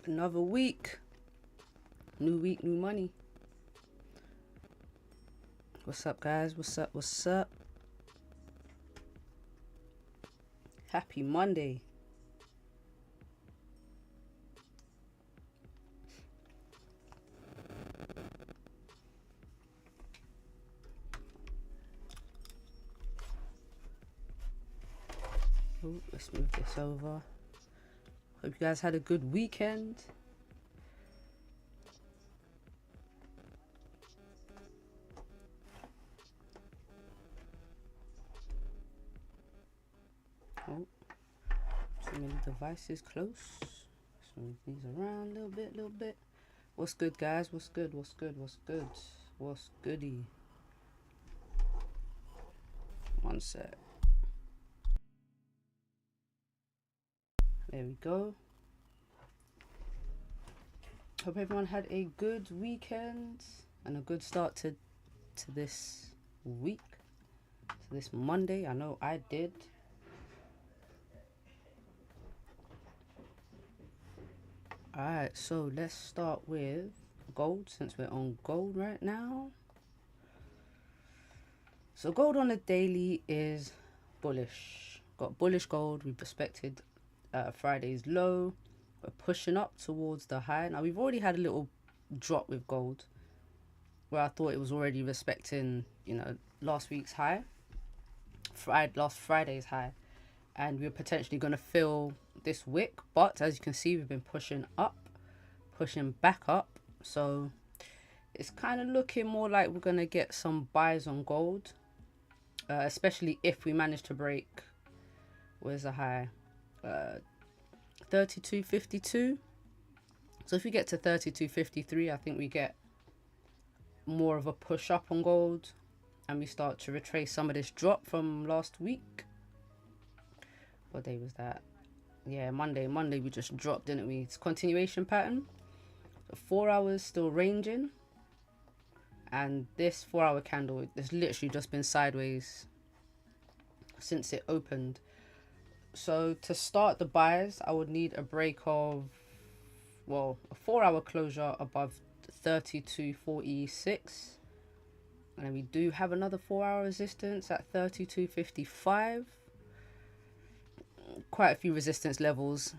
Another week. New week, new money. What's up, guys? What's up? What's up? Happy Monday. Ooh, let's move this over. Hope you guys had a good weekend. Oh, too many devices close. Let's move these around a little bit. What's good, guys? What's good? What's good? What's good? What's goody? One sec. There we go. Hope everyone had a good weekend and a good start to this week, to this Monday. I know I did. Alright, so let's start with gold, since we're on gold right now. So gold on the daily is bullish. Got bullish gold. We've respected Friday's low. We're pushing up towards the high. Now we've already had a little drop with gold where I thought it was already respecting, you know, last week's high, last Friday's high, and we're potentially going to fill this wick. But as you can see, we've been pushing up, pushing back up. So it's kind of looking more like we're going to get some buys on gold, especially if we manage to break, where's the high? 32.52. So if we get to 32.53, I think we get more of a push up on gold and we start to retrace some of this drop from last week. What day was that? Yeah, Monday we just dropped, didn't we? It's continuation pattern. So 4 hours still ranging, and this 4 hour candle has literally just been sideways since it opened. So to start the buys, I would need a break of, well, a 4 hour closure above 32.46, and then we do have another 4 hour resistance at 32.55. Quite a few resistance levels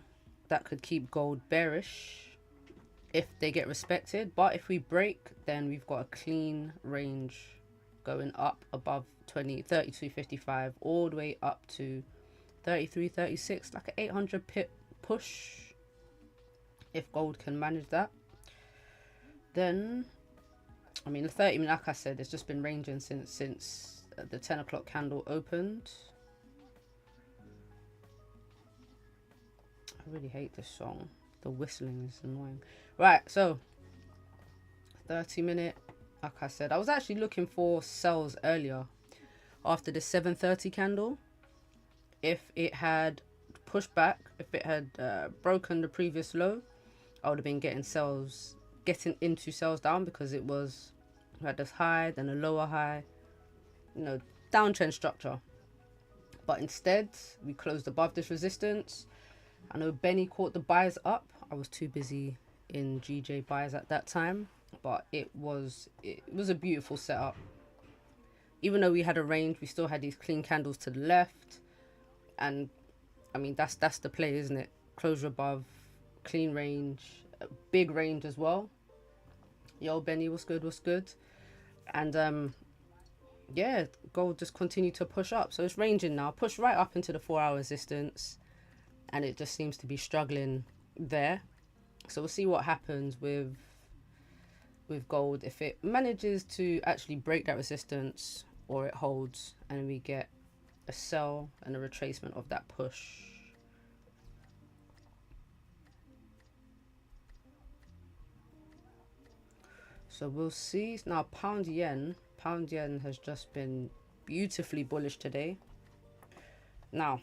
that could keep gold bearish if they get respected, but if we break, then we've got a clean range going up above 32.55 all the way up to 33.36, like an 800 pip push. If gold can manage that, then I mean the 30 minute, like I said, it's just been ranging since the 10 o'clock candle opened. I really hate this song. The whistling is annoying. Right, so 30 minute, like I said, I was actually looking for sells earlier after the 7:30 candle. If it had pushed back, if it had broken the previous low, I would have been getting into sells down, because it was, we had this high, then a lower high, you know, downtrend structure. But instead, we closed above this resistance. I know Benny caught the buys up. I was too busy in GJ buys at that time, but it was a beautiful setup. Even though we had a range, we still had these clean candles to the left, and I mean that's the play, isn't it? Closure above, clean range, a big range as well. Yo, Benny, what's good? What's good? And yeah, gold just continued to push up. So it's ranging now, push right up into the 4 hour resistance, and it just seems to be struggling there. So we'll see what happens with gold, if it manages to actually break that resistance or it holds and we get a sell and a retracement of that push. So we'll see. Now pound yen has just been beautifully bullish today. Now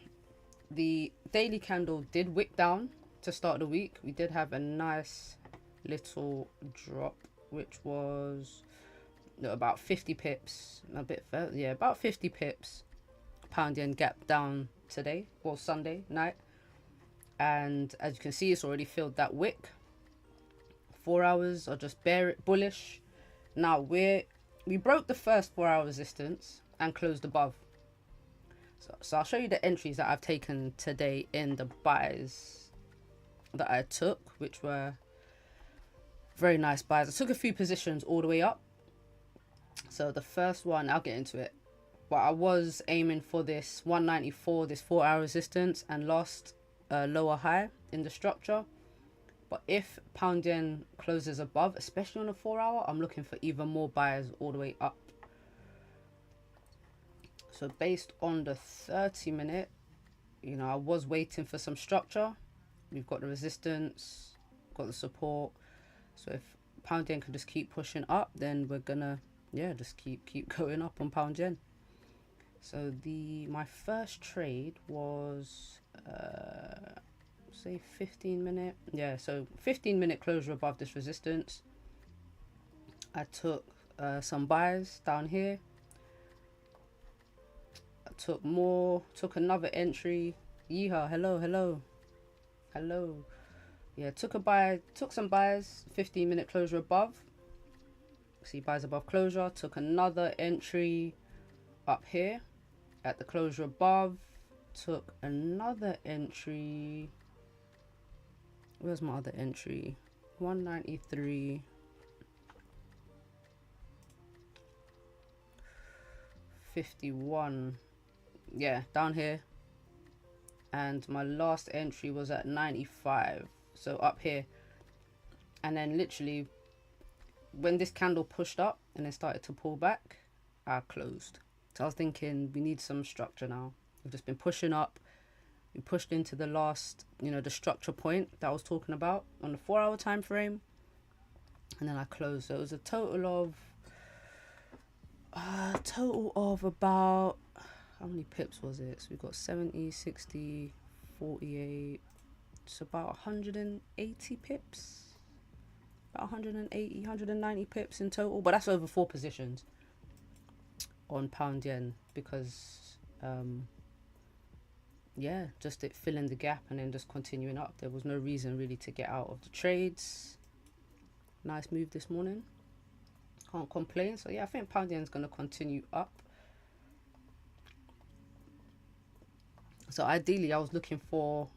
the daily candle did wick down to start the week. We did have a nice little drop, which was about 50 pips, a bit further, yeah, about 50 pips. Pound yen gap down today, or Sunday night, and as you can see, it's already filled that wick. 4 hours are just bullish. Now we broke the first 4 hour resistance and closed above. So I'll show you the entries that I've taken today in the buys that I took, which were very nice buys. I took a few positions all the way up. So the first one, I'll get into it, but I was aiming for this 194, this 4 hour resistance, and lost a lower high in the structure. But if pound yen closes above, especially on a 4 hour, I'm looking for even more buys all the way up. So based on the 30-minute, you know, I was waiting for some structure. We've got the resistance, got the support. So if pound yen can just keep pushing up, then we're gonna, yeah, just keep going up on pound yen. So my first trade was say 15-minute. Yeah, so 15-minute closure above this resistance. I took some buys down here. I took another entry. Yeehaw, hello. Yeah, took some buys, 15-minute closure above. See buys above closure. Took another entry up here at the closure above. Took another entry. Where's my other entry? 193. 51. Yeah, down here. And my last entry was at 95. So up here. And then literally when this candle pushed up and then started to pull back, I closed. So I was thinking we need some structure now. We've just been pushing up. We pushed into the last, you know, the structure point that I was talking about on the 4 hour time frame. And then I closed. So it was a total of about, how many pips was it? So we got 70, 60, 48. It's about 180 pips. About 180, 190 pips in total. But that's over 4 positions on pound yen because yeah, just it filling the gap and then just continuing up. There was no reason really to get out of the trades. Nice move this morning, can't complain. So yeah, I think pound yen is going to continue up. So ideally I was looking for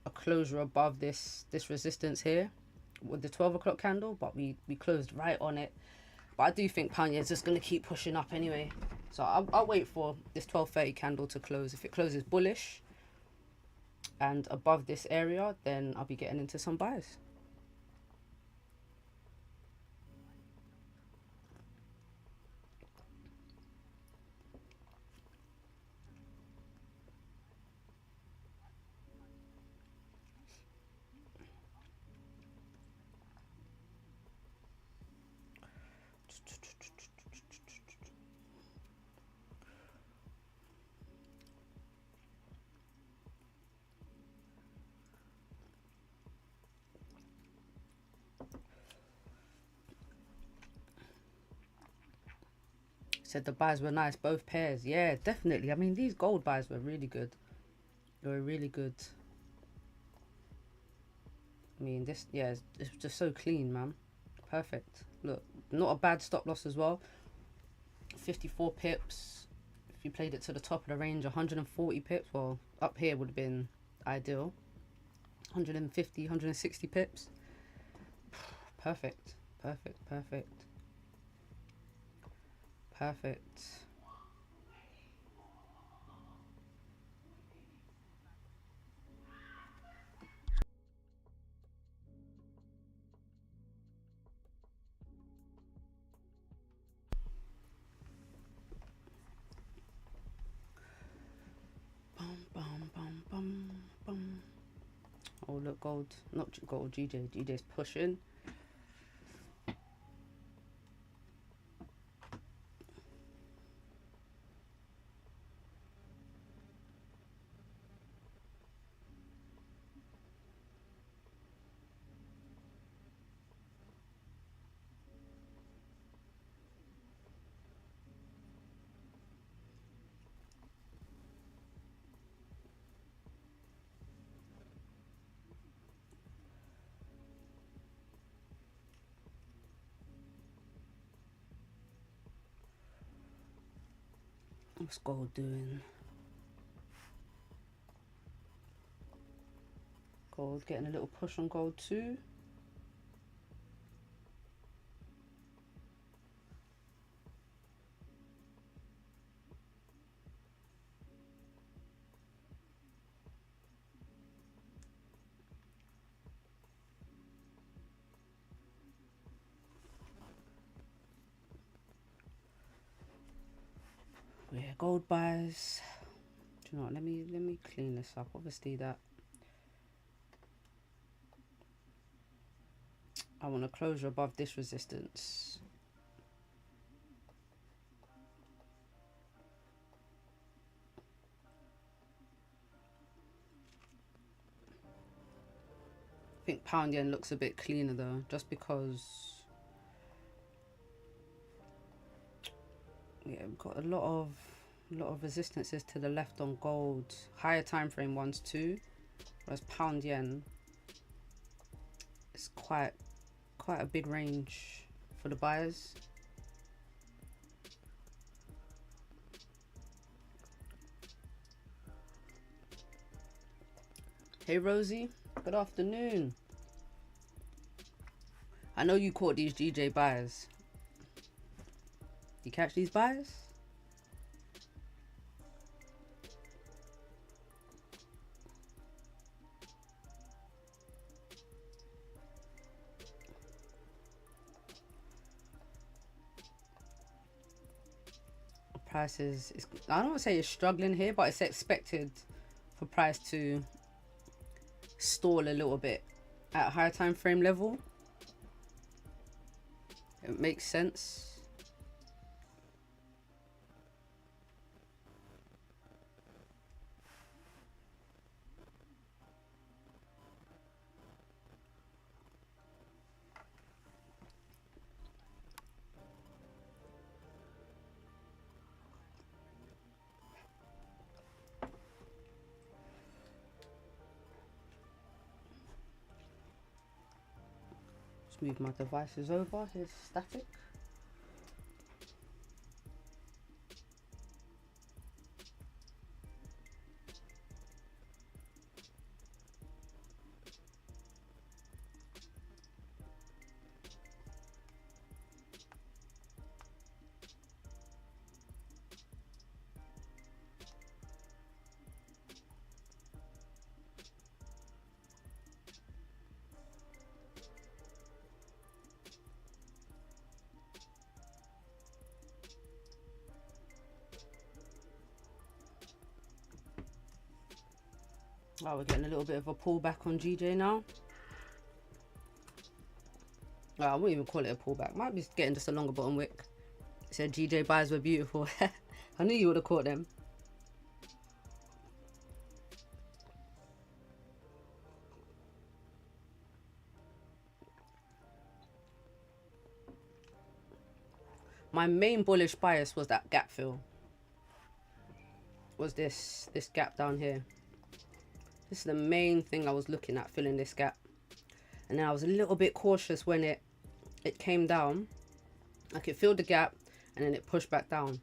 a closure above this resistance here with the 12 o'clock candle, but we closed right on it. But I do think pound yen is just going to keep pushing up anyway. So I'll wait for this 12:30 candle to close. If it closes bullish and above this area, then I'll be getting into some buys. Said the buys were nice, both pairs. Yeah, definitely. I mean, these gold buys were really good. They were really good. I mean, this, yeah, it's just so clean, man. Perfect. Look, not a bad stop loss as well. 54 pips. If you played it to the top of the range, 140 pips. Well, up here would have been ideal. 150, 160 pips. Perfect. Perfect. Bum. Oh, look, gold. Not gold, GJ's pushing. What's gold doing? Gold getting a little push on gold too. Yeah, gold buys. Do you know what? Let me clean this up. Obviously that I want a closure above this resistance. I think pound yen looks a bit cleaner though, just because yeah, we've got a lot of resistances to the left on gold, higher time frame ones too, whereas pound yen is quite a big range for the buyers. Hey Rosie, good afternoon. I know you caught these GJ buys. You catch these buys? Price is I don't want to say it's struggling here, but it's expected for price to stall a little bit at a higher time frame level. It makes sense. Move my devices over. Here's static. Oh, we're getting a little bit of a pullback on GJ now. Oh, I wouldn't even call it a pullback. Might be getting just a longer bottom wick. It said GJ buys were beautiful. I knew you would have caught them. My main bullish bias was that gap fill. Was this gap down here. This is the main thing I was looking at, filling this gap. And then I was a little bit cautious when it came down. Like it filled the gap and then it pushed back down.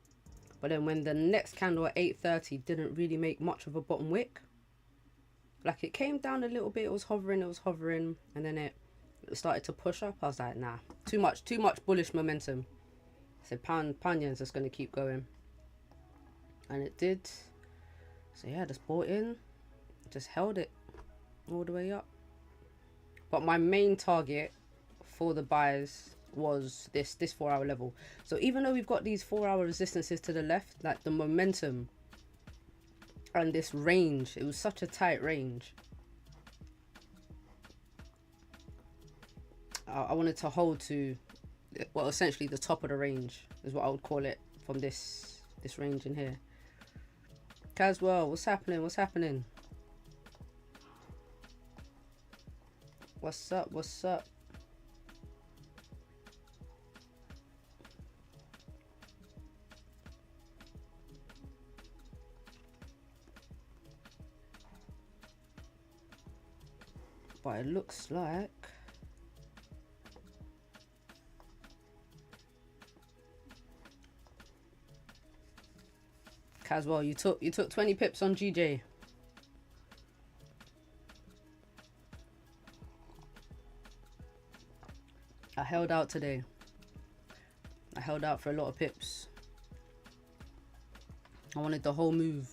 But then when the next candle at 8:30 didn't really make much of a bottom wick. Like it came down a little bit, it was hovering, and then it started to push up. I was like, nah, too much bullish momentum. I said pound yen's just gonna keep going. And it did. So yeah, just bought in. Just held it all the way up. But my main target for the buys was this 4 hour level. So even though we've got these 4 hour resistances to the left, like the momentum and this range, it was such a tight range. I wanted to hold to, well, essentially the top of the range is what I would call it, from this range in here. Caswell, what's happening? What's happening? What's up? What's up? But it looks like Caswell, you took 20 pips on GJ. I held out today. I held out for a lot of pips. I wanted the whole move.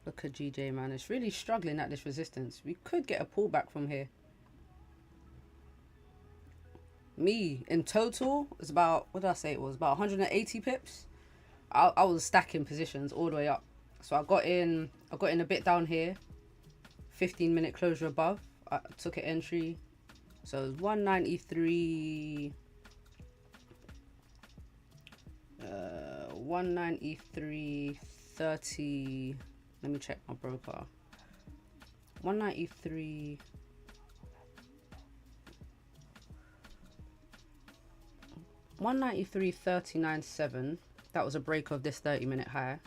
Look at GJ, man. It's really struggling at this resistance. We could get a pullback from here. Me, in total, it's about, what did I say it was? About 180 pips. I was stacking positions all the way up. So I got in a bit down here. 15-minute closure above. I took an entry. So it was 193. 193.30. Let me check my broker. 193. 193.39.7. That was a break of this 30-minute high.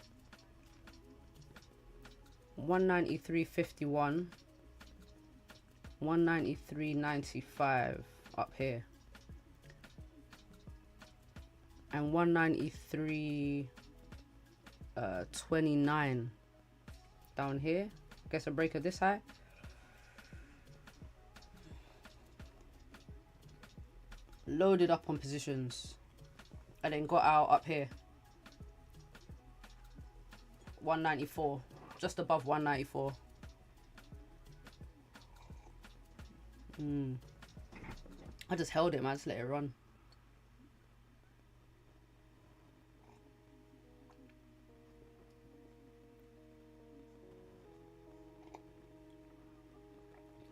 193.51. 193.95 up here. And 193.29 down here. Guess a break of this high. Loaded up on positions and then got out up here. 194, just above 194. I just held it, man. Just let it run.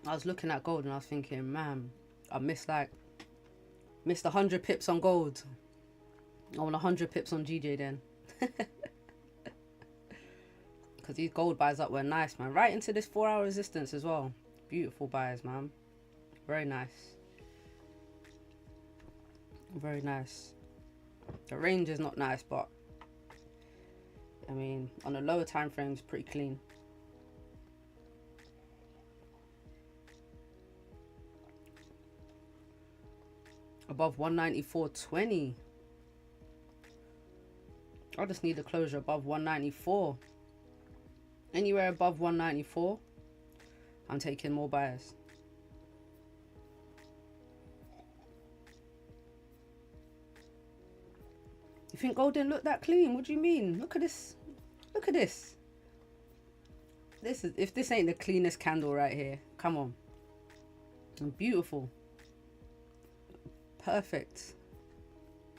I was looking at gold and I was thinking, man, I missed 100 pips on gold. I want 100 pips on GJ then. Because these gold buys up were nice, man. Right into this 4-hour resistance as well. Beautiful buys, man. Very nice. Very nice. The range is not nice, but I mean, on the lower time frames, pretty clean. Above 194.20. I just need a closure above 194. Anywhere above 194, I'm taking more buys. You think gold didn't look that clean? What do you mean? Look at this. Look at this. This is, if this ain't the cleanest candle right here, come on. And beautiful. Perfect.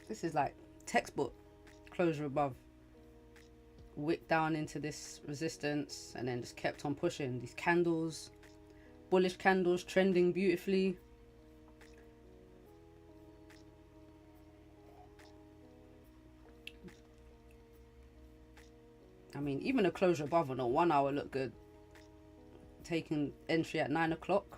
This is like textbook closure above. Wick down into this resistance and then just kept on pushing. These candles, bullish candles, trending beautifully. I mean, even a closure above on a 1 hour looked good. Taking entry at 9 o'clock.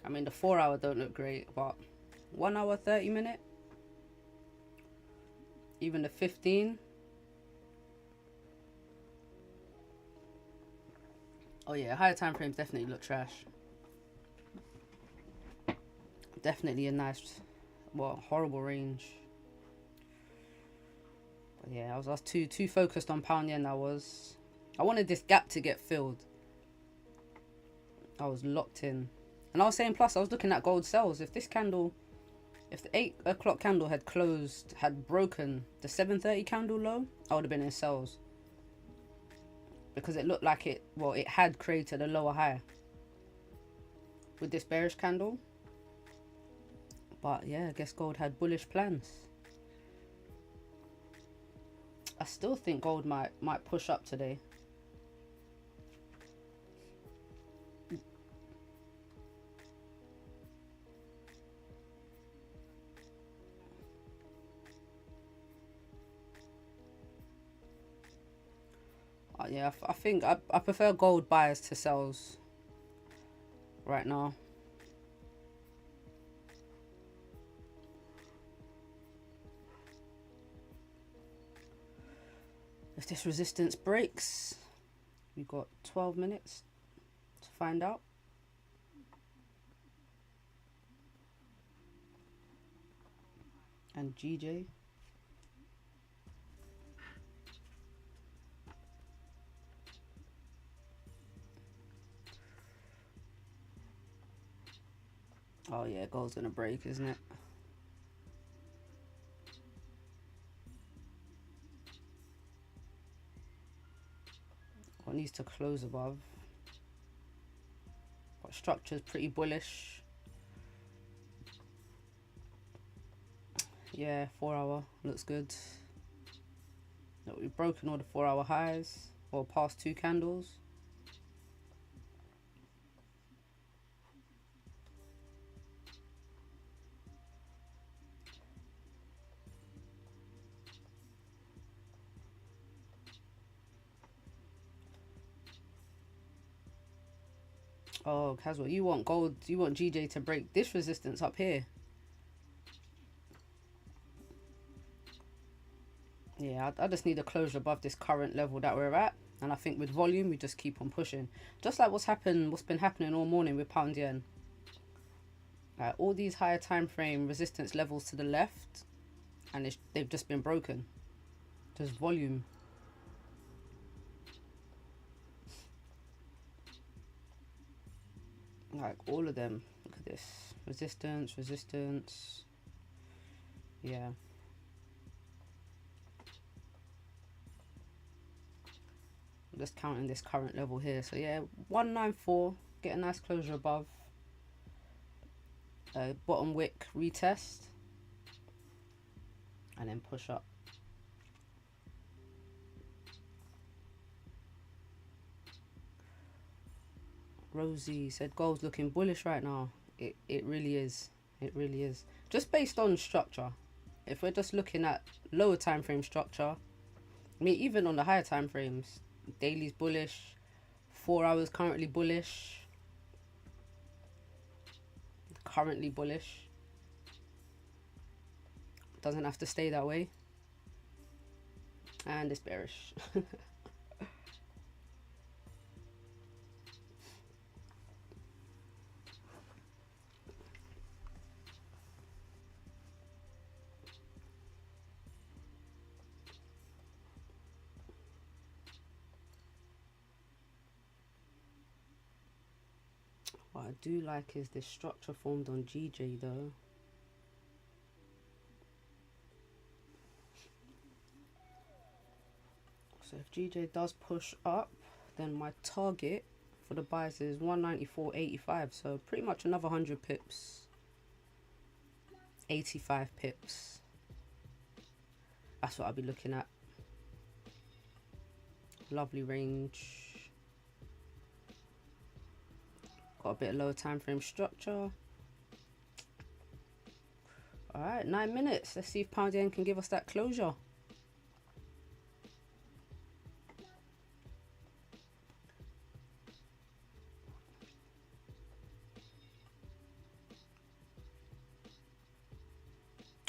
I mean, the 4 hour don't look great, but 1 hour, 30-minute. Even the 15. Oh yeah, higher time frames definitely look trash. Definitely a nice, well, horrible range. But yeah, I was too focused on pound yen. I wanted this gap to get filled. I was locked in. And I was saying, plus I was looking at gold sells. If this candle, if the 8 o'clock candle had closed, had broken the 7:30 candle low, I would have been in sells. Because it looked like it had created a lower high with this bearish candle. But yeah, I guess gold had bullish plans. I still think gold might push up today. Yeah, I think I prefer gold buys to sells right now. If this resistance breaks, we got 12 minutes to find out. And GJ. Oh yeah, gold's gonna break, isn't it? Well, it needs to close above. But structure's pretty bullish. Yeah, 4 hour looks good. No, we've broken all the 4 hour highs, or past 2 candles. Oh, Caswell, you want gold, you want GJ to break this resistance up here. Yeah, I just need a closure above this current level that we're at. And I think with volume, we just keep on pushing. Just like what's been happening all morning with pound yen. All these higher time frame resistance levels to the left, and they've just been broken. Just volume. Like all of them. Look at this. Resistance, resistance. Yeah. I'm just counting this current level here. So yeah, 194. Get a nice closure above. Bottom wick retest. And then push up. Rosie said gold's looking bullish right now. It really is. It really is. Just based on structure. If we're just looking at lower time frame structure, I mean even on the higher time frames, daily's bullish, 4 hours currently bullish. Currently bullish. Doesn't have to stay that way. And it's bearish. What I do like is this structure formed on GJ though. So if GJ does push up, then my target for the buys is 194.85. So pretty much another 100 pips. 85 pips. That's what I'll be looking at. Lovely range. Got a bit of lower time frame structure. Alright, 9 minutes. Let's see if pound yen can give us that closure.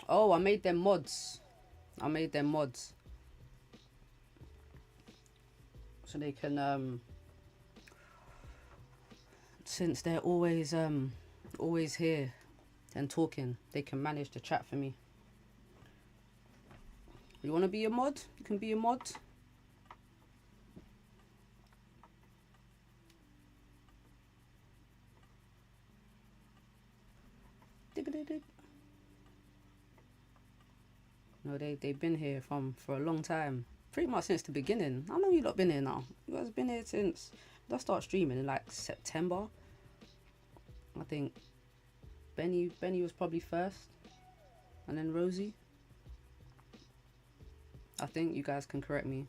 Oh, I made them mods. I made them mods. So they can since they're always here and talking, they can manage the chat for me. You want to be a mod? You can be a mod. No, they've been here for a long time. Pretty much since the beginning. How long you lot been here now? You guys been here since I start streaming in like September. I think Benny was probably first, and then Rosie. I think you guys can correct me.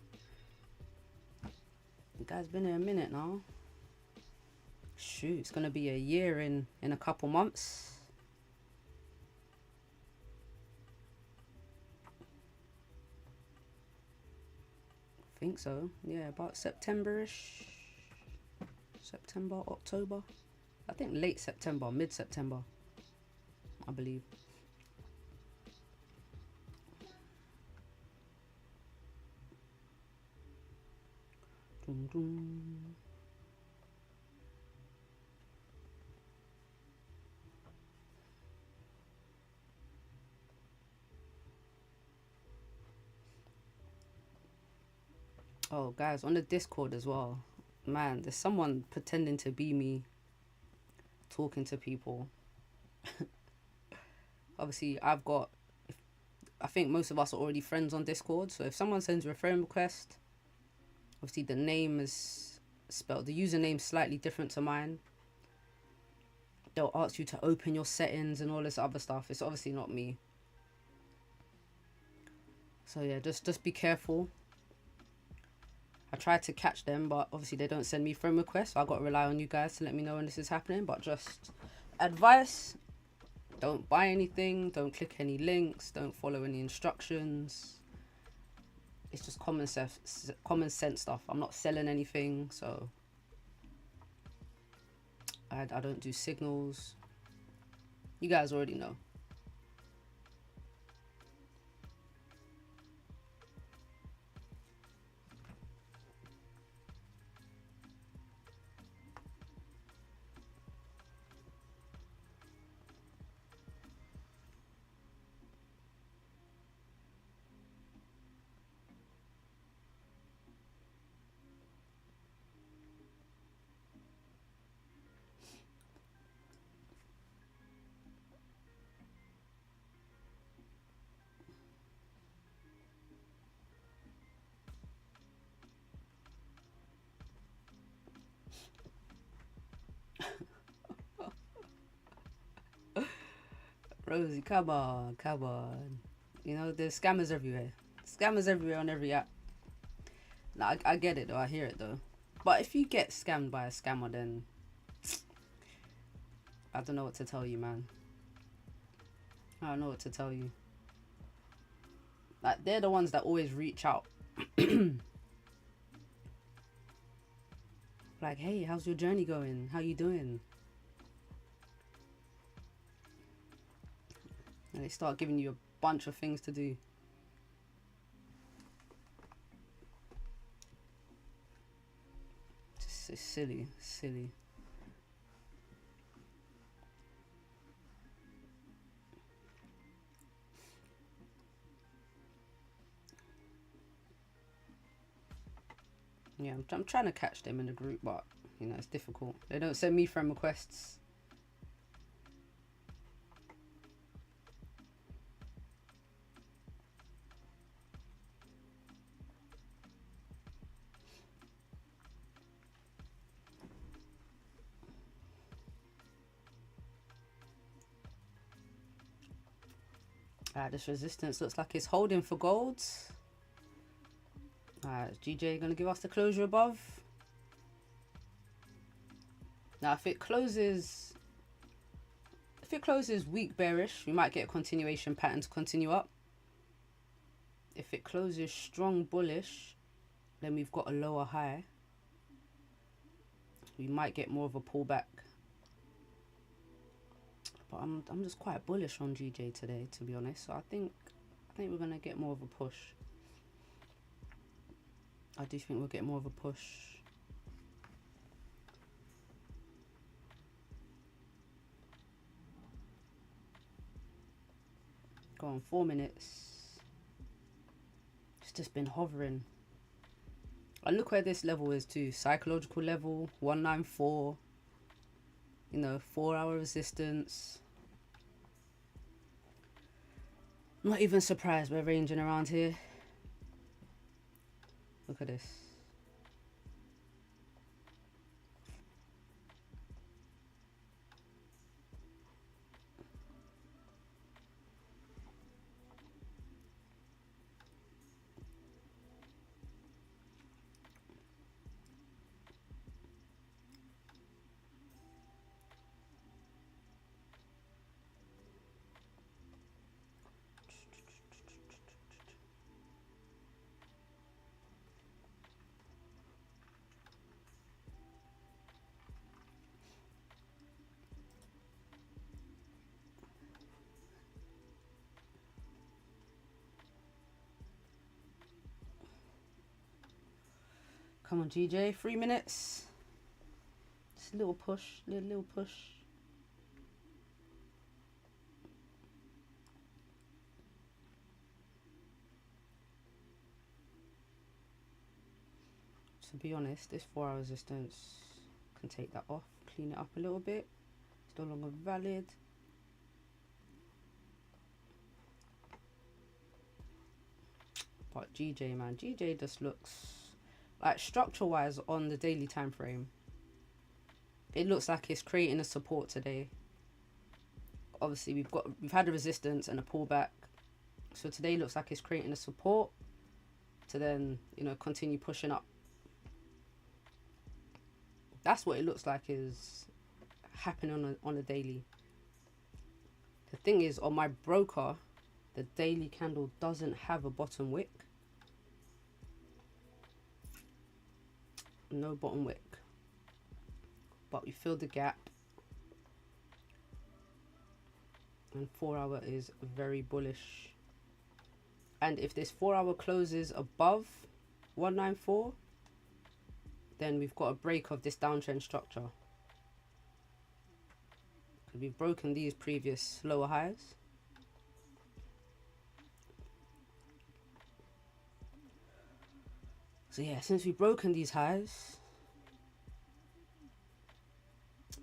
You guys been here a minute now. Shoot, it's gonna be a year in a couple months. think so. Yeah, about September-ish. September, October. I think late September, mid-September, I believe. Dun, dun. Oh, guys, on the Discord as well. Man, there's someone pretending to be me, talking to people. Obviously, I think most of us are already friends on Discord. So if someone sends you a friend request, obviously the name is spelled, the username slightly different to mine. They'll ask you to open your settings and all this other stuff. It's obviously not me. So yeah, just be careful. I tried to catch them, but obviously they don't send me friend requests. So I've got to rely on you guys to let me know when this is happening. But just advice, don't buy anything, don't click any links, don't follow any instructions. It's just common sense stuff. I'm not selling anything, so I don't do signals. You guys already know. Rosie, come on, come on. You know, there's scammers everywhere. Scammers everywhere on every app. Now, I get it though, I hear it though. But if you get scammed by a scammer, then I don't know what to tell you, man. I don't know what to tell you. Like, they're the ones that always reach out. Like, hey, how's your journey going? How you doing? And they start giving you a bunch of things to do. It's silly, silly. Yeah, I'm trying to catch them in the group, but you know, it's difficult. They don't send me friend requests. This resistance looks like it's holding for golds. Is GJ gonna give us the closure above? Now, if it closes weak bearish, we might get a continuation pattern to continue up. If it closes strong bullish, then we've got a lower high. We might get more of a pullback. But I'm just quite bullish on GJ today, to be honest. So I think we're gonna get more of a push. I do think we'll get more of a push. Go on, 4 minutes. It's just been hovering. And look where this level is too. Psychological level, 194. You know, 4-hour resistance. I'm not even surprised we're ranging around here. Look at this. Come on, GJ, 3 minutes. Just a little push, little push. To be honest, this 4-hour resistance can take that off, clean it up a little bit. It's no longer valid. But GJ, man, GJ just looks like, structure wise on the daily time frame, it looks like it's creating a support today. Obviously we've had a resistance and a pullback, so today looks like it's creating a support to then, you know, continue pushing up. That's what it looks like is happening on a daily. The thing is, on my broker, the daily candle doesn't have a bottom wick. No bottom wick. But we filled the gap. And 4-hour is very bullish. And if this 4-hour closes above 194, then we've got a break of this downtrend structure. Because we've broken these previous lower highs. So yeah, since we've broken these highs,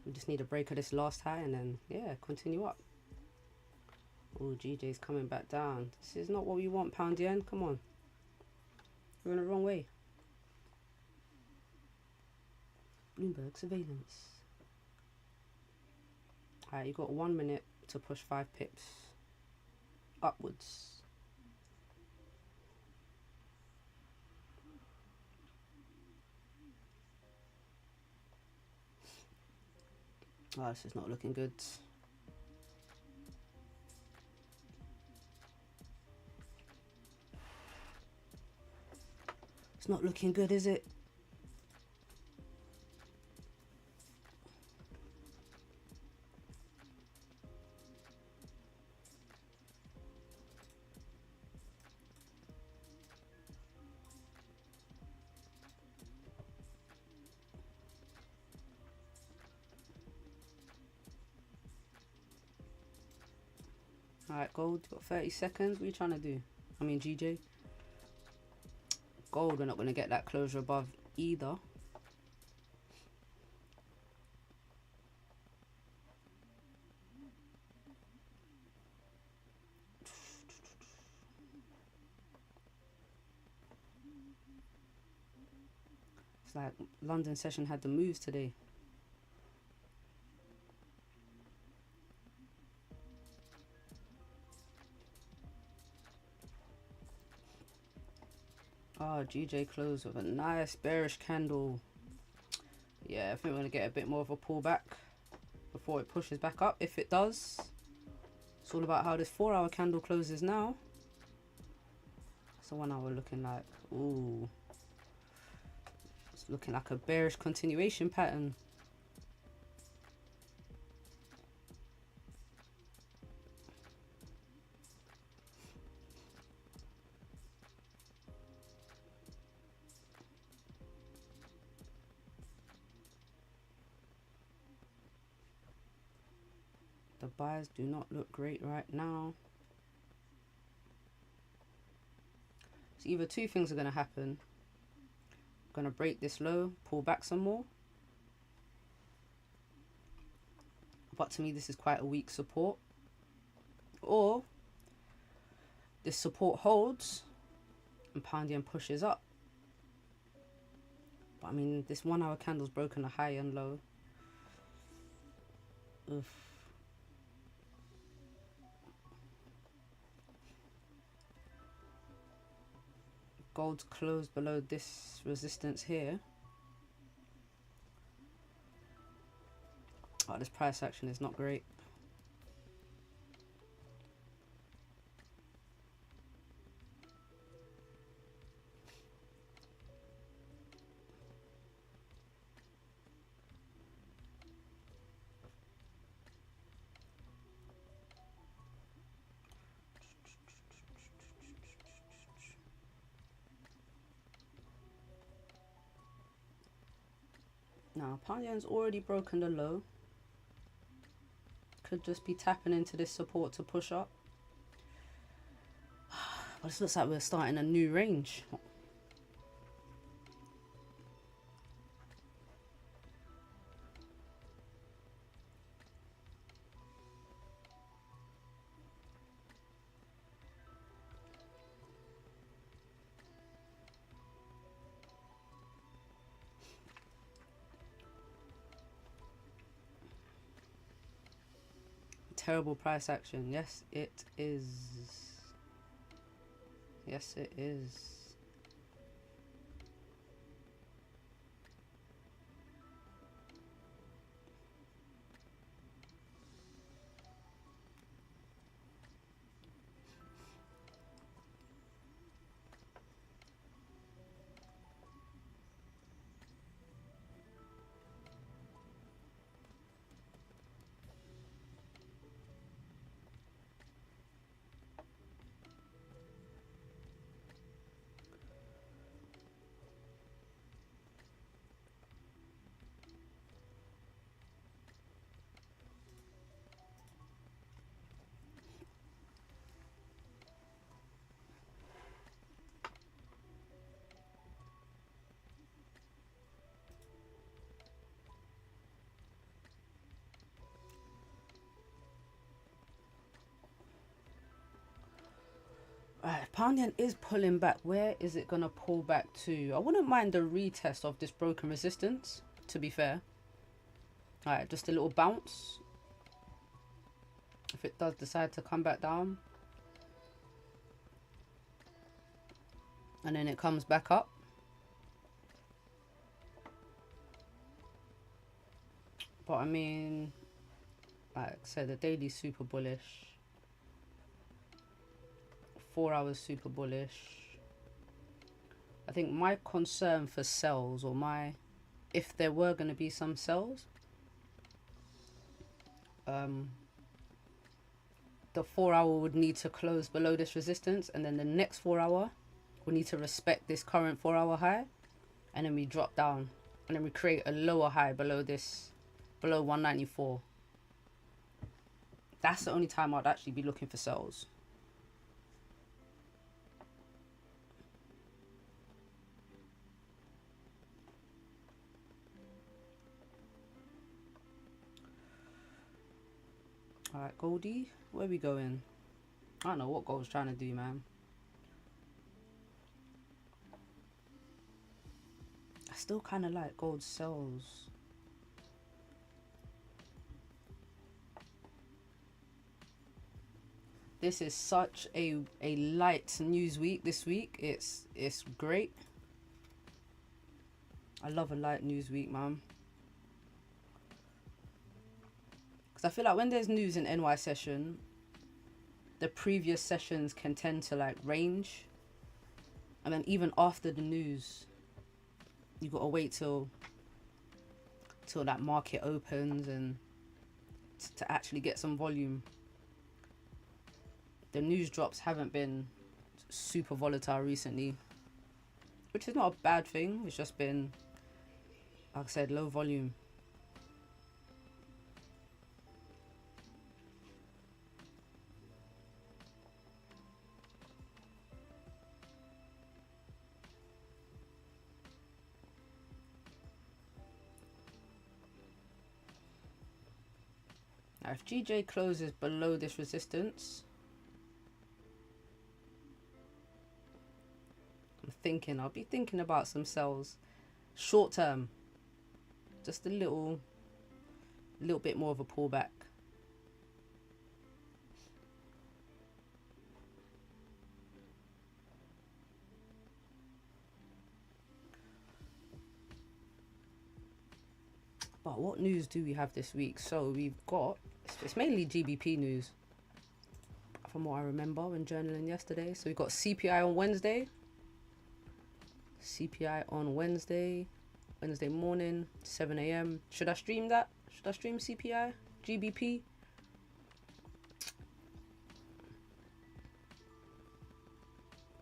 we just need a break of this last high and then, yeah, continue up. Oh, GJ's coming back down. This is not what we want, pound yen. Come on. We're in the wrong way. Bloomberg surveillance. Alright, you got 1 minute to push 5 pips upwards. Oh, this is not looking good. It's not looking good, is it? Alright, gold, got 30 seconds. What are you trying to do? I mean, GJ. Gold, we're not going to get that closure above either. It's like London session had the moves today. Oh, GJ closed with a nice bearish candle. Yeah, I think we're going to get a bit more of a pullback before it pushes back up. If it does, it's all about how this 4-hour candle closes now. So 1 hour looking like, ooh, it's looking like a bearish continuation pattern. The buys do not look great right now. So either two things are going to happen. I'm going to break this low, pull back some more. But to me, this is quite a weak support. Or this support holds and pound yen pushes up. But I mean, this 1 hour candle's broken a high and low. Oof. Gold's closed below this resistance here. Oh, this price action is not great. Now, pound yen's already broken the low. Could just be tapping into this support to push up. But this looks like we're starting a new range. Terrible price action. Yes, it is. Yes, it is. Right, pound yen is pulling back. Where is it gonna pull back to? I wouldn't mind the retest of this broken resistance, to be fair. Alright, just a little bounce. If it does decide to come back down. And then it comes back up. But I mean, like I said, the daily's super bullish. 4 hours super bullish. I think my concern for sells, or if there were going to be some sells, the 4 hour would need to close below this resistance, and then the next 4 hour we need to respect this current 4 hour high, and then we drop down, and then we create a lower high below this, below 194. That's the only time I'd actually be looking for sells. Alright, Goldie, where are we going? I don't know what Gold's trying to do, man. I still kind of like gold sells. This is such a light news week this week. It's great. I love a light news week, man. I feel like when there's news in NY session, the previous sessions can tend to like range, and then even after the news, you gotta wait till that market opens and to actually get some volume. The news drops haven't been super volatile recently, which is not a bad thing. It's just been, like I said, low volume. Now, if GJ closes below this resistance, I'll be thinking about some sells short term, just a little bit more of a pullback. But what news do we have this week? So we've got, it's mainly GBP news from what I remember when journaling yesterday. So we've got CPI on Wednesday. CPI on Wednesday morning, 7 a.m. Should I stream that? Should I stream CPI? GBP?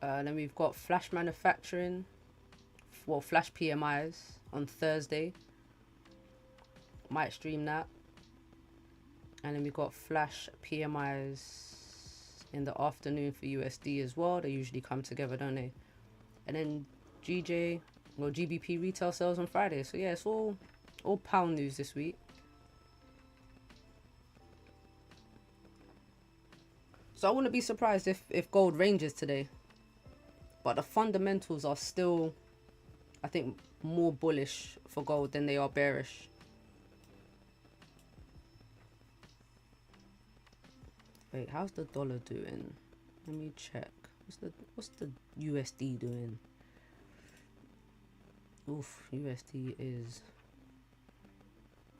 Then we've got flash manufacturing, well, flash PMIs on Thursday. Might stream that. And then we got flash PMIs in the afternoon for USD as well. They usually come together, don't they? And then GBP retail sales on Friday. So yeah, it's all pound news this week. So I wouldn't be surprised if gold ranges today. But the fundamentals are still, I think, more bullish for gold than they are bearish. Wait, how's the dollar doing? Let me check. What's the USD doing? Oof, USD is,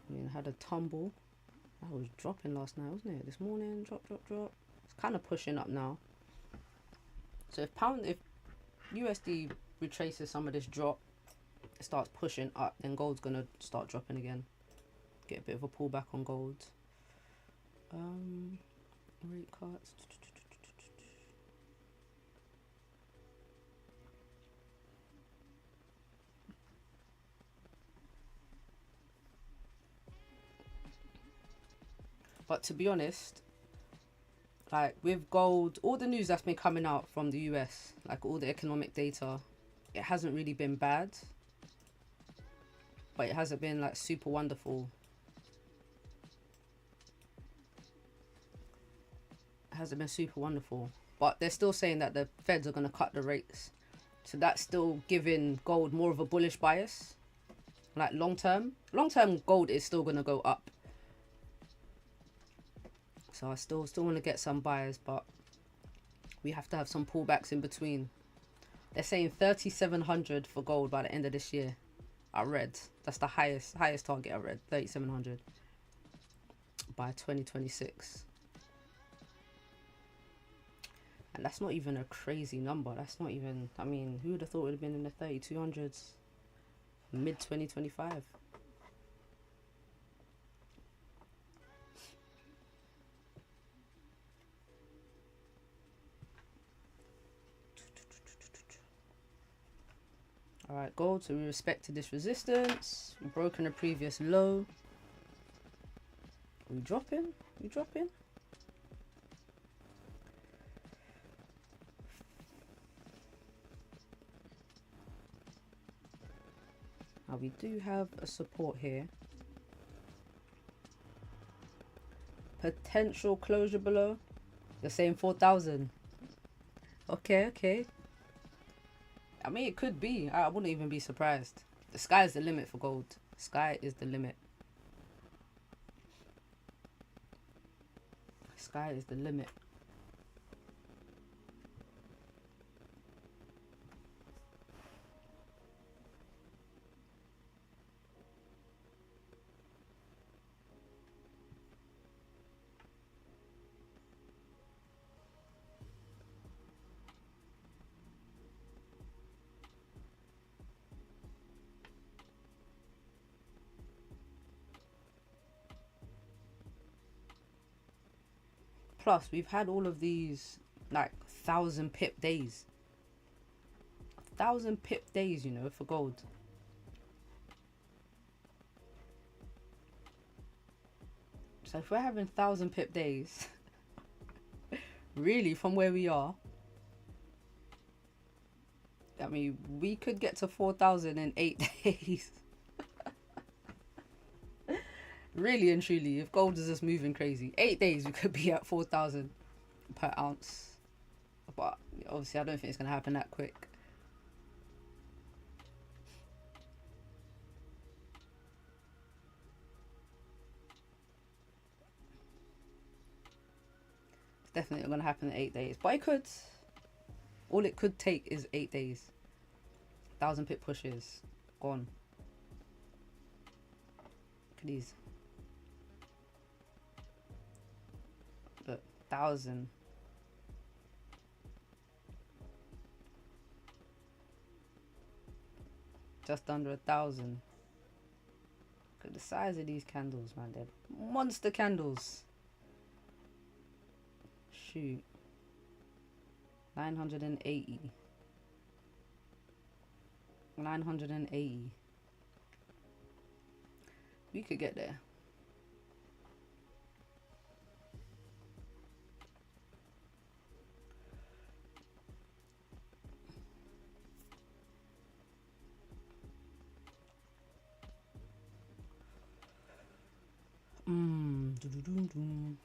I mean, had a tumble. That was dropping last night, wasn't it? This morning, drop. It's kind of pushing up now. So if USD retraces some of this drop, it starts pushing up, then gold's gonna start dropping again. Get a bit of a pullback on gold. Rate cards. But to be honest, like with gold, all the news that's been coming out from the US, like all the economic data, it hasn't really been bad. But it hasn't been like super wonderful. Hasn't been super wonderful, but they're still saying that the Feds are going to cut the rates, so that's still giving gold more of a bullish bias. Like long term gold is still going to go up, so I still want to get some buyers, but we have to have some pullbacks in between. They're saying 3,700 for gold by the end of this year. I read that's the highest target I read, 3,700 by 2026. And that's not even a crazy number. That's not even, I mean, who would have thought it would have been in the 3,200s mid 2025? Alright, gold, so we respected this resistance. We've broken a previous low. We dropping? Now we do have a support here. Potential closure below. You're saying 4,000. Okay. I mean, it could be. I wouldn't even be surprised. The sky is the limit for gold. Sky is the limit. Sky is the limit. Plus, we've had all of these like 1,000 pip days. 1,000 pip days, you know, for gold. So if we're having 1,000 pip days, really from where we are, I mean, we could get to 4,000 in 8 days. Really and truly, if gold is just moving crazy, 8 days we could be at 4,000 per ounce. But obviously I don't think it's going to happen that quick. It's definitely not going to happen in 8 days. But it could. All it could take is 8 days. 1,000 pip pushes. Gone. Look at these. Look, 1,000. Just under 1,000. Look at the size of these candles, man. They're monster candles. Shoot. 980. 980. We could get there.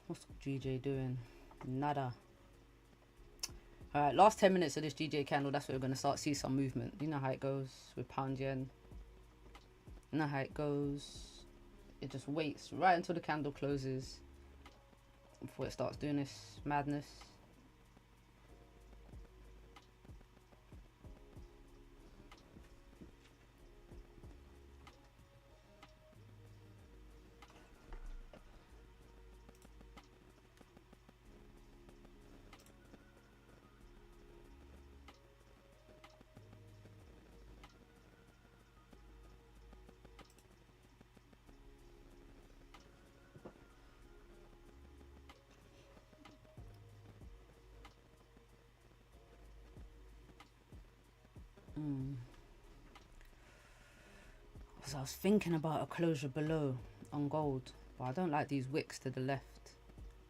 What's GJ doing? Nada. Alright, last 10 minutes of this GJ candle, that's where we're going to start to see some movement. You know how it goes with pound yen. You know how it goes. It just waits right until the candle closes before it starts doing this madness. So I was thinking about a closure below on gold, but I don't like these wicks to the left.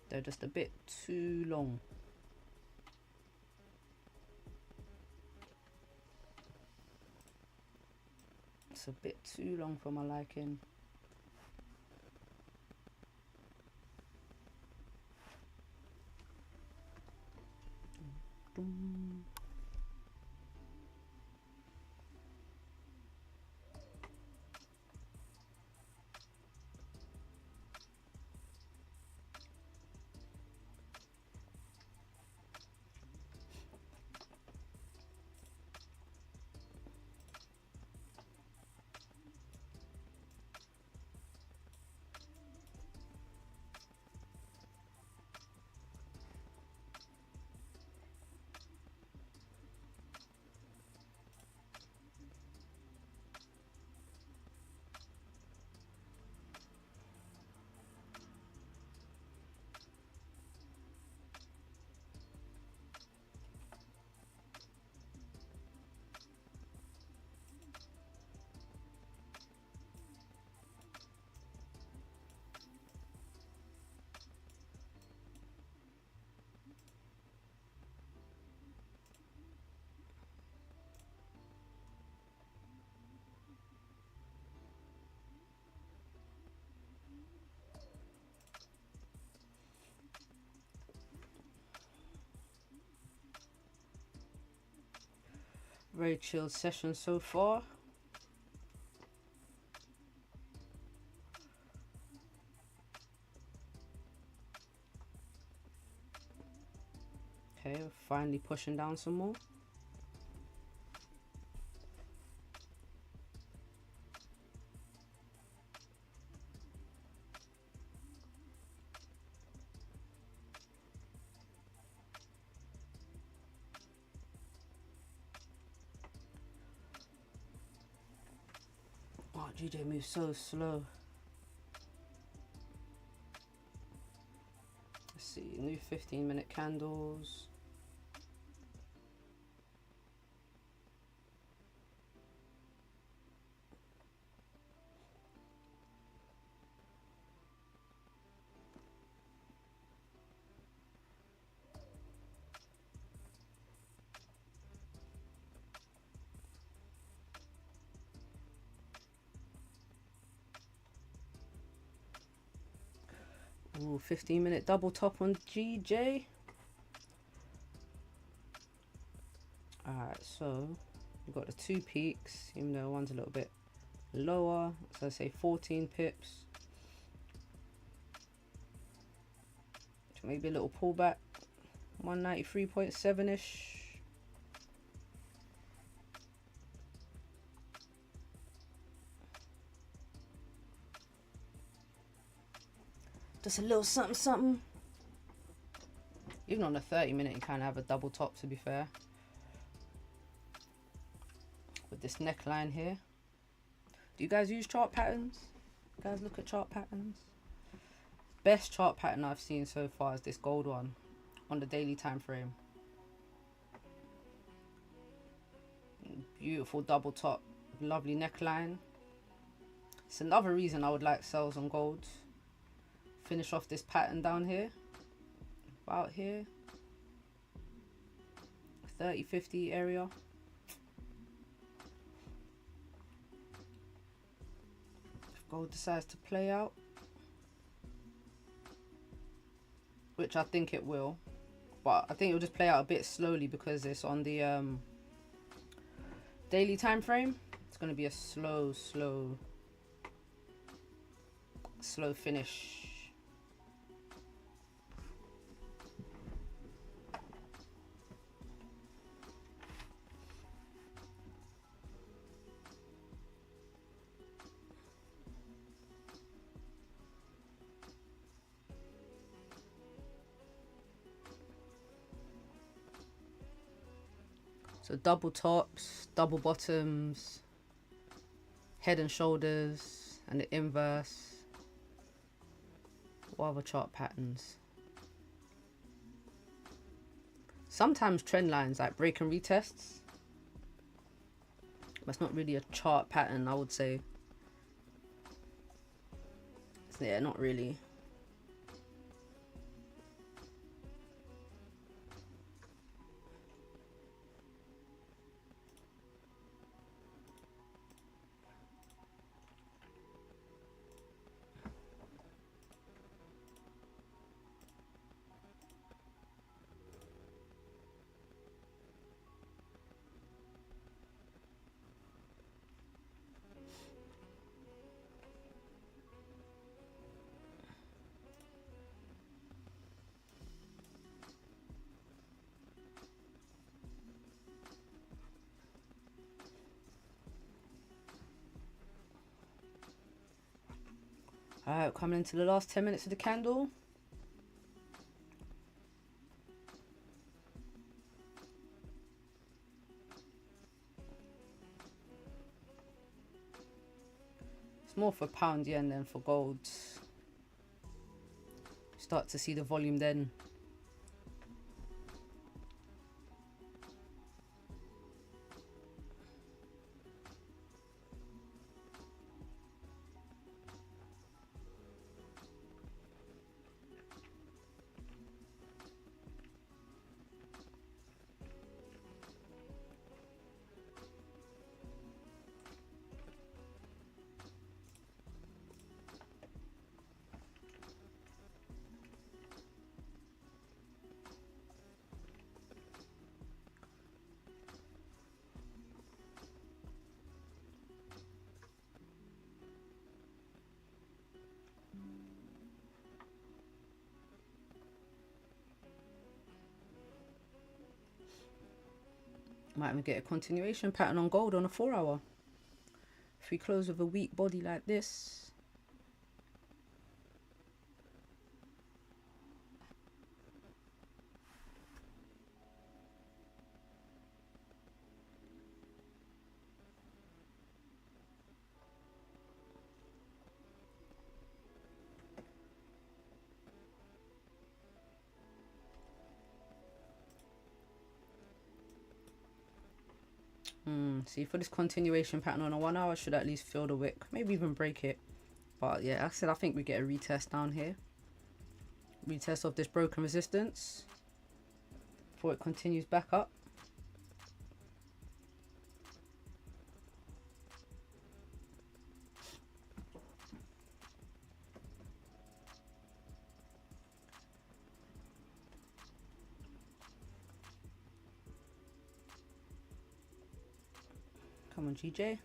They're just a bit too long. It's a bit too long for my liking. Very chilled session so far. Okay, we're finally pushing down some more. Oh, GJ moves so slow. Let's see, new 15-minute candles. Ooh, 15-minute double top on GJ. Alright, so we've got the two peaks, even though one's a little bit lower. So I say 14 pips. Maybe a little pullback. 193.7-ish. Just a little something, something. Even on the 30-minute, you kind of have a double top, to be fair. With this neckline here. Do you guys use chart patterns? You guys look at chart patterns? Best chart pattern I've seen so far is this gold one on the daily time frame. Beautiful double top, lovely neckline. It's another reason I would like sells on gold. Finish off this pattern down here, about here, 30-50 area. If gold decides to play out, which I think it will, but I think it'll just play out a bit slowly because it's on the daily time frame. It's going to be a slow finish. So double tops, double bottoms, head and shoulders, and the inverse. What other chart patterns? Sometimes trend lines like break and retests. That's not really a chart pattern, I would say. Yeah, not really. Alright, coming into the last 10 minutes of the candle. It's more for pound yen than for gold. Start to see the volume then. Might even get a continuation pattern on gold on a 4 hour. If we close with a weak body like this. See, for this continuation pattern on a 1 hour, should at least fill the wick, maybe even break it. But yeah, like I said, I think we get a retest down here. Retest of this broken resistance before it continues back up. Come on, GJ.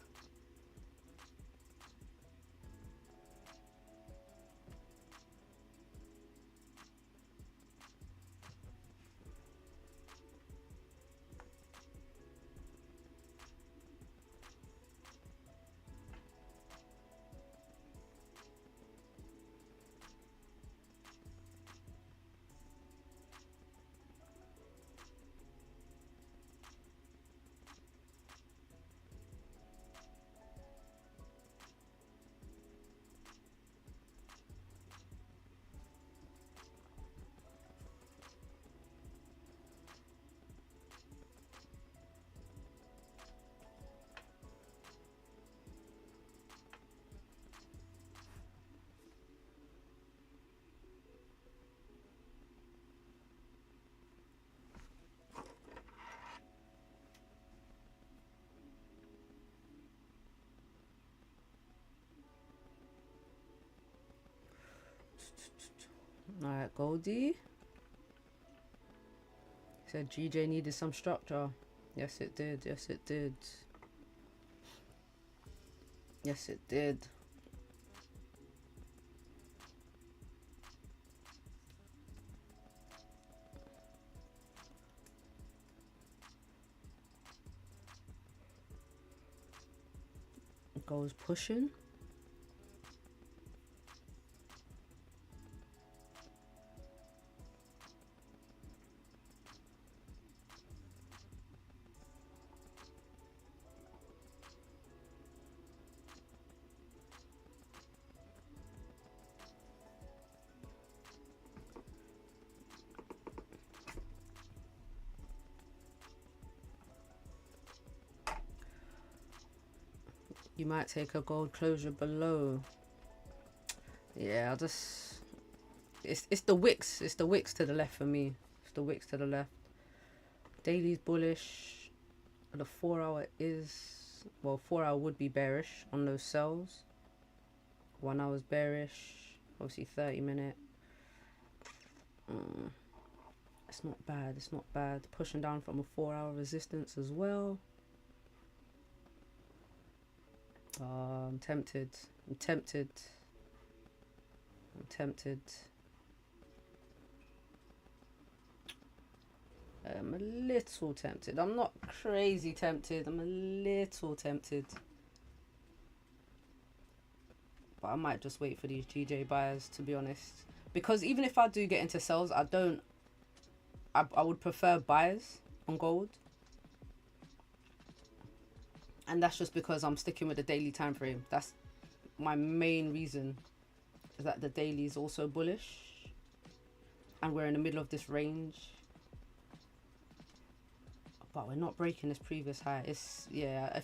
Alright, Goldie. Said GJ needed some structure. Yes, it did. Yes, it did. Yes, it did. Goes pushing. You might take a gold closure below. Yeah, I'll just... It's the wicks. It's the wicks to the left for me. It's the wicks to the left. Daily's bullish. The 4 hour is... Well, 4 hour would be bearish on those sells. 1 hour's bearish. Obviously 30 minute. It's not bad. It's not bad. Pushing down from a 4 hour resistance as well. I'm tempted. I'm tempted. I'm tempted. I'm a little tempted. I'm not crazy tempted. I'm a little tempted. But I might just wait for these GJ buyers, to be honest. Because even if I do get into sells, I would prefer buys on gold. And that's just because I'm sticking with the daily time frame. That's my main reason, is that the daily is also bullish. And we're in the middle of this range. But we're not breaking this previous high. It's, yeah,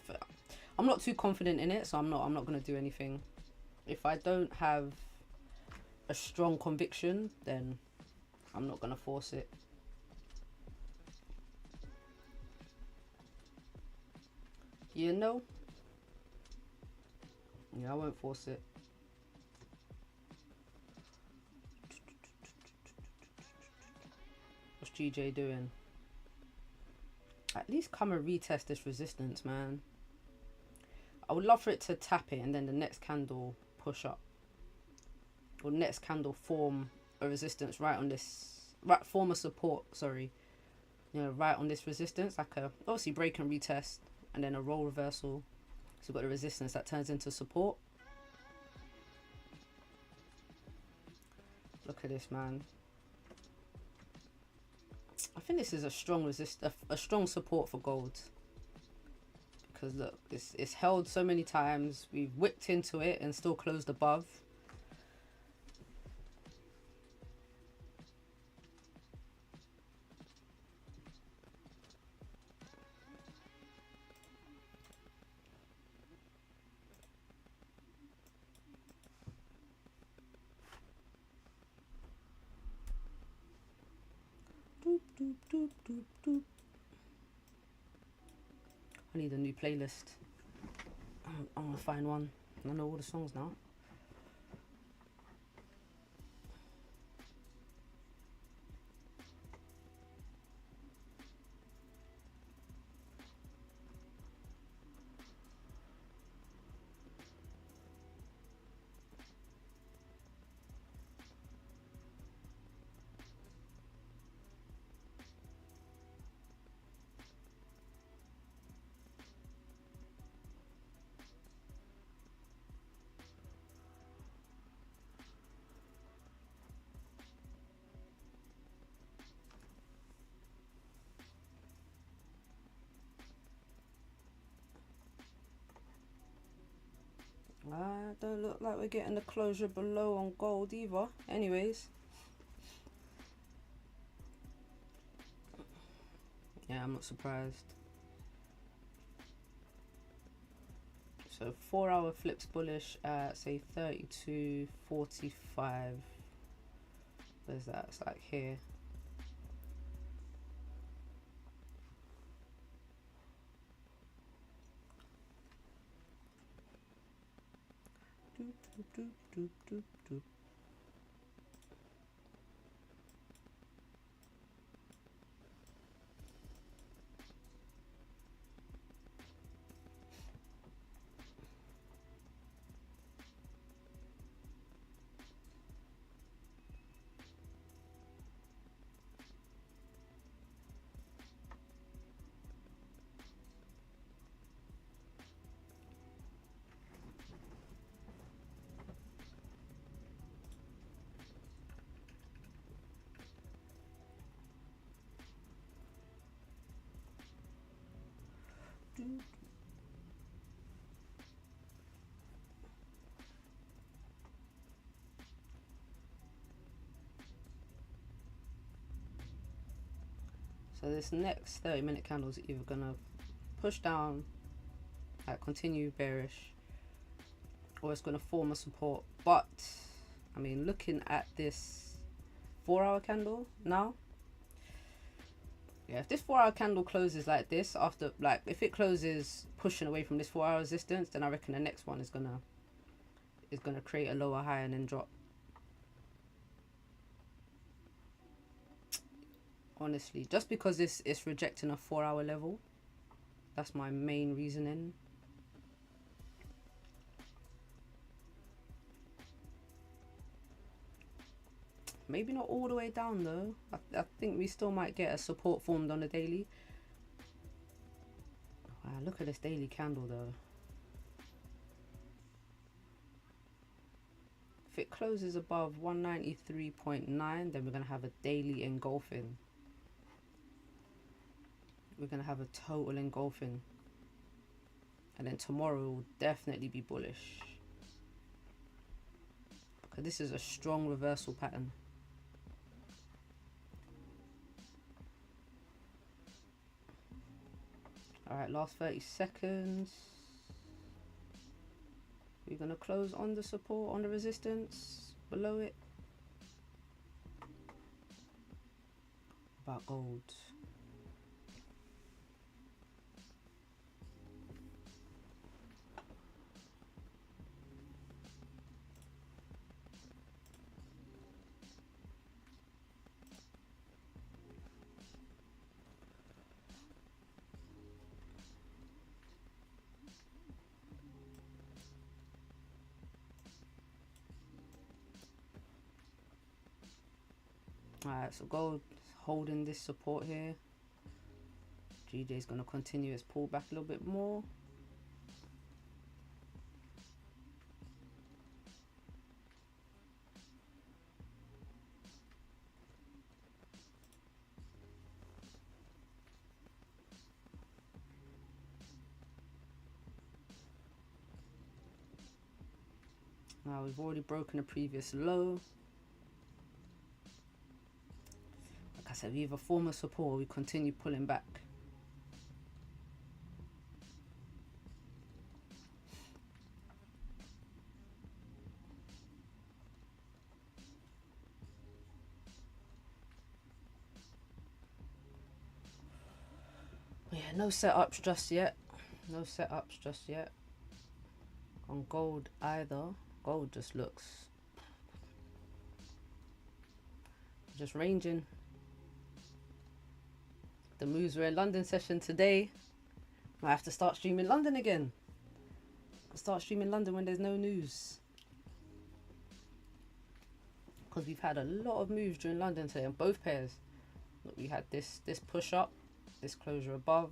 I'm not too confident in it, so I'm not going to do anything. If I don't have a strong conviction, then I'm not going to force it. You know? Yeah, I won't force it. What's GJ doing? At least come and retest this resistance, man. I would love for it to tap it and then the next candle push up. Or next candle form a resistance right on this, right, form a support, sorry. You know, right on this resistance. Like a, obviously break and retest. And then a roll reversal. So we've got the resistance that turns into support. Look at this, man. I think this is a strong a strong support for gold. Because look, it's held so many times. We've whipped into it and still closed above. Doop, doop, doop, doop, doop. I need a new playlist. I'm gonna find one. I know all the songs now. Don't look like we're getting the closure below on gold either. Anyways. Yeah, I'm not surprised. So 4 hour flips bullish at say 32.45. Where's that? It's like here. Doop, doop, doop, doop, doop. So this next 30-minute candle is either gonna push down, like continue bearish, or it's gonna form a support. But I mean, looking at this 4-hour candle now, yeah, if this 4-hour candle closes like this, after, like, if it closes pushing away from this 4-hour resistance, then I reckon the next one is gonna create a lower high and then drop. Honestly, just because it's rejecting a 4-hour level, that's my main reasoning. Maybe not all the way down though. I think we still might get a support formed on the daily. Wow, look at this daily candle though. If it closes above 193.9, then we're going to have a daily engulfing. We're going to have a total engulfing. And then tomorrow will definitely be bullish. Because this is a strong reversal pattern. Alright, last 30 seconds. We're going to close on the support, on the resistance, below it. About gold. Alright, so gold holding this support here. GJ is going to continue its pullback a little bit more. Now we've already broken a previous low. Like I said, we either form a support or we continue pulling back. But yeah, no setups just yet. No setups just yet. On gold either. Gold just looks just ranging. The moves were in London session today. I have to start streaming London again. I'll start streaming London when there's no news. Because we've had a lot of moves during London today on both pairs. Look, we had this push up, this closure above.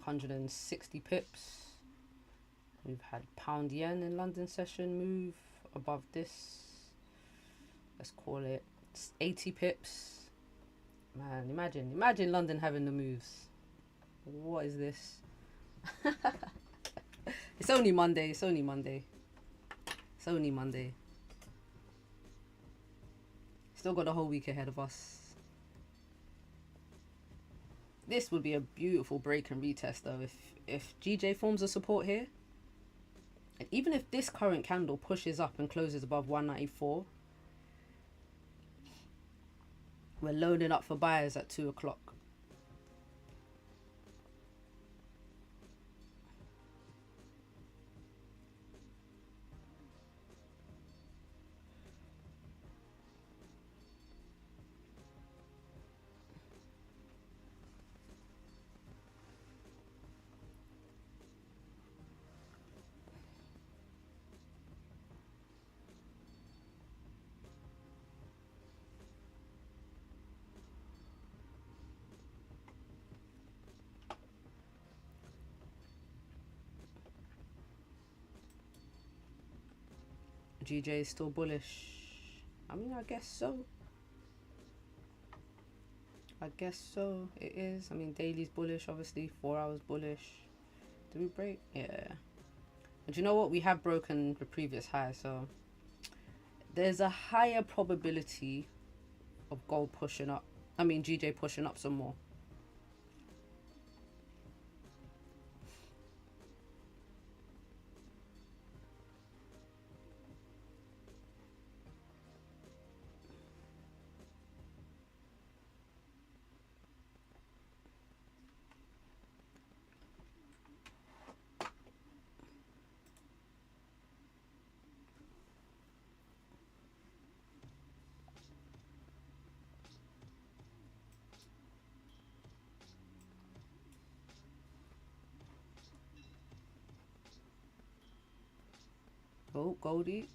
160 pips. We've had pound yen in London session move above this. Let's call it 80 pips. Man, imagine London having the moves. What is this? It's only Monday. It's only Monday. It's only Monday. Still got a whole week ahead of us. This would be a beautiful break and retest though. If GJ forms a support here. And even if this current candle pushes up and closes above 194, we're loading up for buyers at 2 o'clock. GJ is still bullish. I mean, I guess so. I guess so. It is. I mean, daily's bullish, obviously. 4 hours bullish. Did we break? Yeah. And you know what? We have broken the previous high, so there's a higher probability of gold pushing up. I mean, GJ pushing up some more. Oh, Goldie.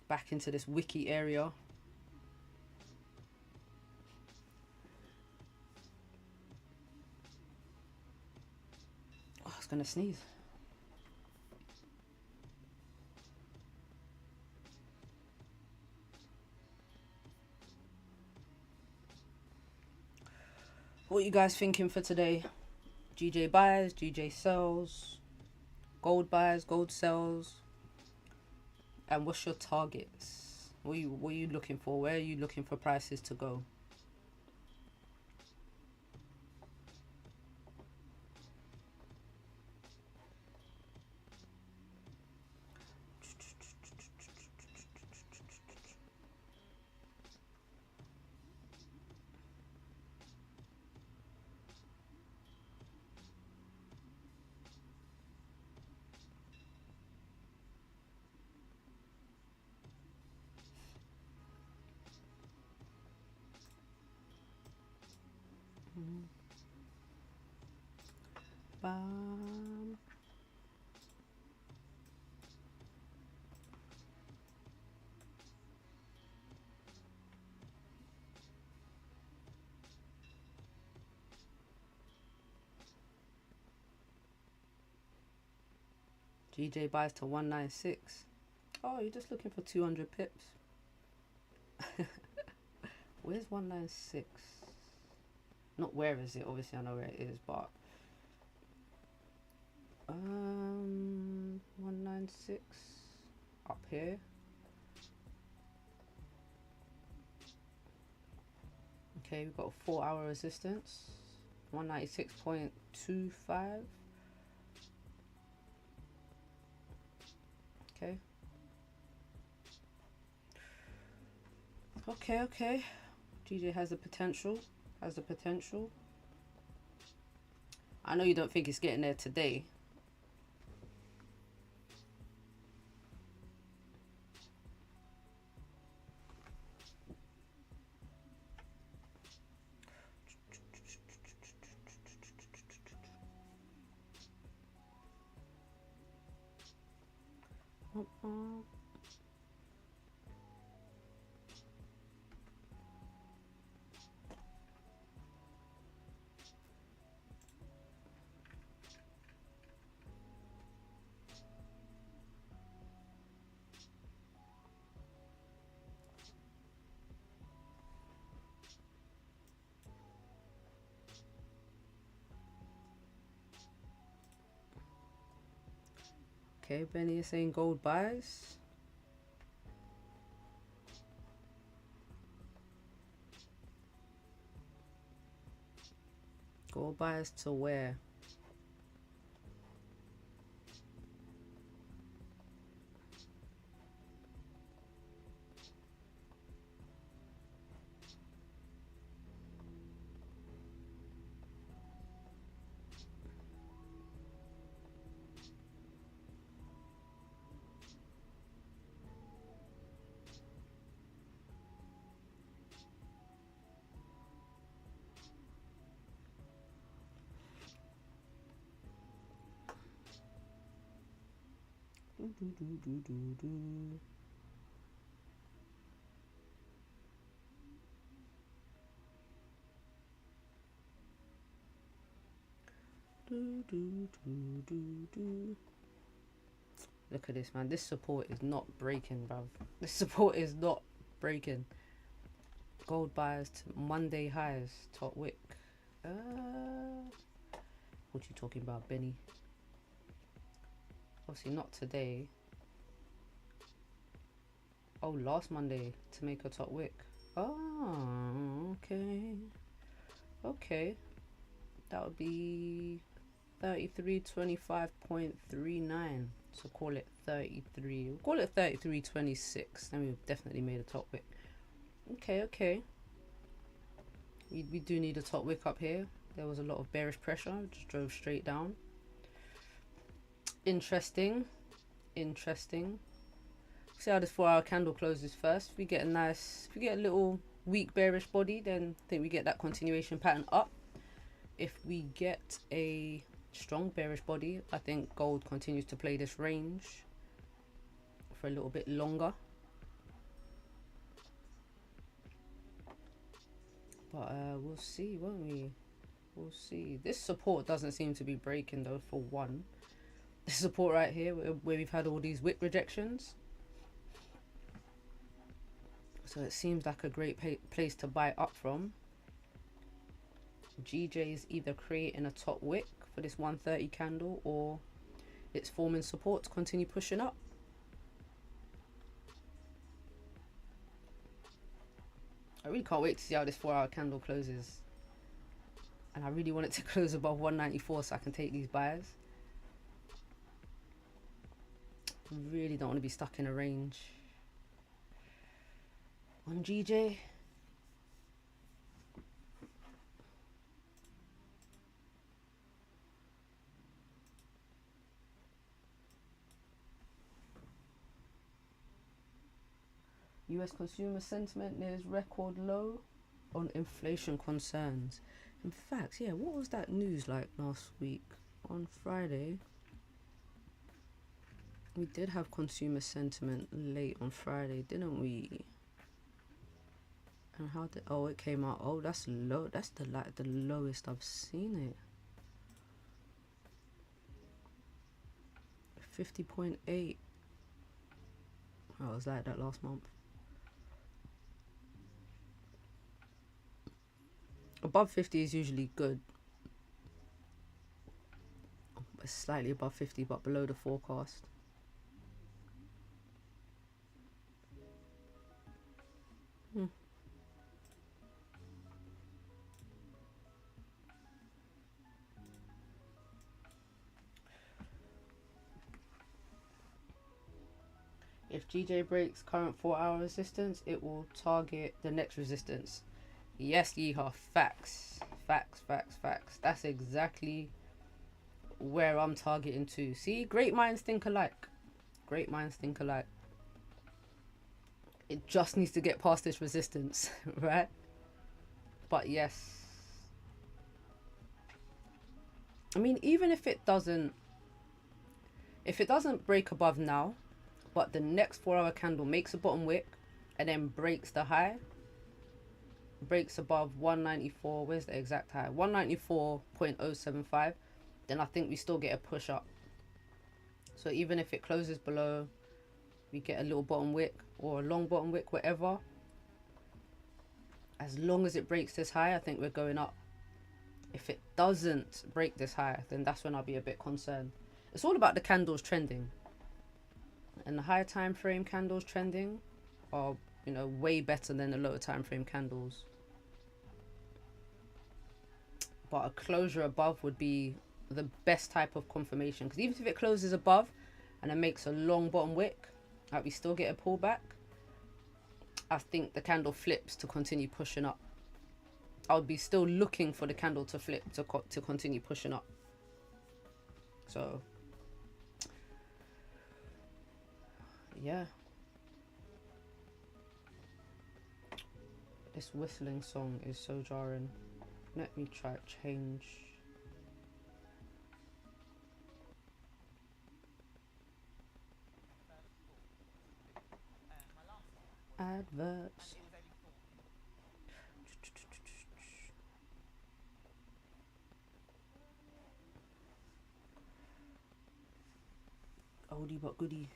Back into this wiki area. Oh, I was gonna sneeze. What are you guys thinking for today? GJ buys, GJ sells, gold buys, gold sells. And what's your targets? What are you looking for? Where are you looking for prices to go? Bam. GJ buys to 196. Oh, you're just looking for 200 pips. Where's 196? Not where is it? Obviously I know where it is, but 196 up here. Okay, we've got a 4 hour resistance. 196.25. Okay. Okay. GJ has the potential. I know you don't think it's getting there today. Okay, Benny is saying gold buys. Gold buys to where? Look at this, man. This support is not breaking, bruv. This support is not breaking. Gold buys to Monday highs. Top wick. What you talking about, Benny? Obviously not today. Oh, last Monday to make a top wick. Oh, okay. Okay. That would be 33.25.39. So call it 33. We'll call it 33.26. Then we've definitely made a top wick. Okay, okay. We do need a top wick up here. There was a lot of bearish pressure. Just drove straight down. Interesting. Interesting. See how this 4-hour candle closes first. If we get a little weak bearish body, then I think we get that continuation pattern up. If we get a strong bearish body, I think gold continues to play this range for a little bit longer. But we'll see, won't we? We'll see. This support doesn't seem to be breaking though, for one. This support right here, where we've had all these wick rejections. So it seems like a great place to buy up from. GJ is either creating a top wick for this 130 candle, or it's forming support to continue pushing up. I really can't wait to see how this 4-hour candle closes. And I really want it to close above 194 so I can take these buys. Really don't want to be stuck in a range. On GJ. US consumer sentiment nears record low on inflation concerns. In fact, yeah, what was that news like last week? On Friday, we did have consumer sentiment late on Friday, didn't we? And how did, oh, it came out, oh, that's low, that's the lowest I've seen it. 50.8. Oh, was that last month? Above 50 is usually good. It's slightly above 50, but below the forecast. If GJ breaks current 4-hour resistance, it will target the next resistance. Yes, yeehaw. Facts. Facts, facts, facts. That's exactly where I'm targeting to. See, great minds think alike. Great minds think alike. It just needs to get past this resistance, right? But yes. I mean, even if it doesn't break above now, but the next 4-hour candle makes a bottom wick and then breaks the high, breaks above 194, where's the exact high? 194.075, then I think we still get a push up. So even if it closes below, we get a little bottom wick or a long bottom wick, whatever. As long as it breaks this high, I think we're going up. If it doesn't break this high, then that's when I'll be a bit concerned. It's all about the candles trending. And the higher time frame candles trending are, you know, way better than the lower time frame candles. But a closure above would be the best type of confirmation, because even if it closes above and it makes a long bottom wick, like we still get a pullback, I think the candle flips to continue pushing up. I would be still looking for the candle to flip to continue pushing up. So yeah, this whistling song is so jarring. Let me try change. Adverts. Oldie but goodie.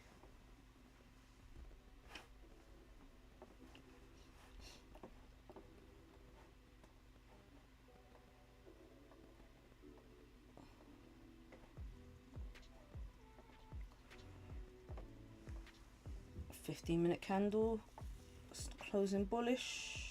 $15-minute candle, closing bullish.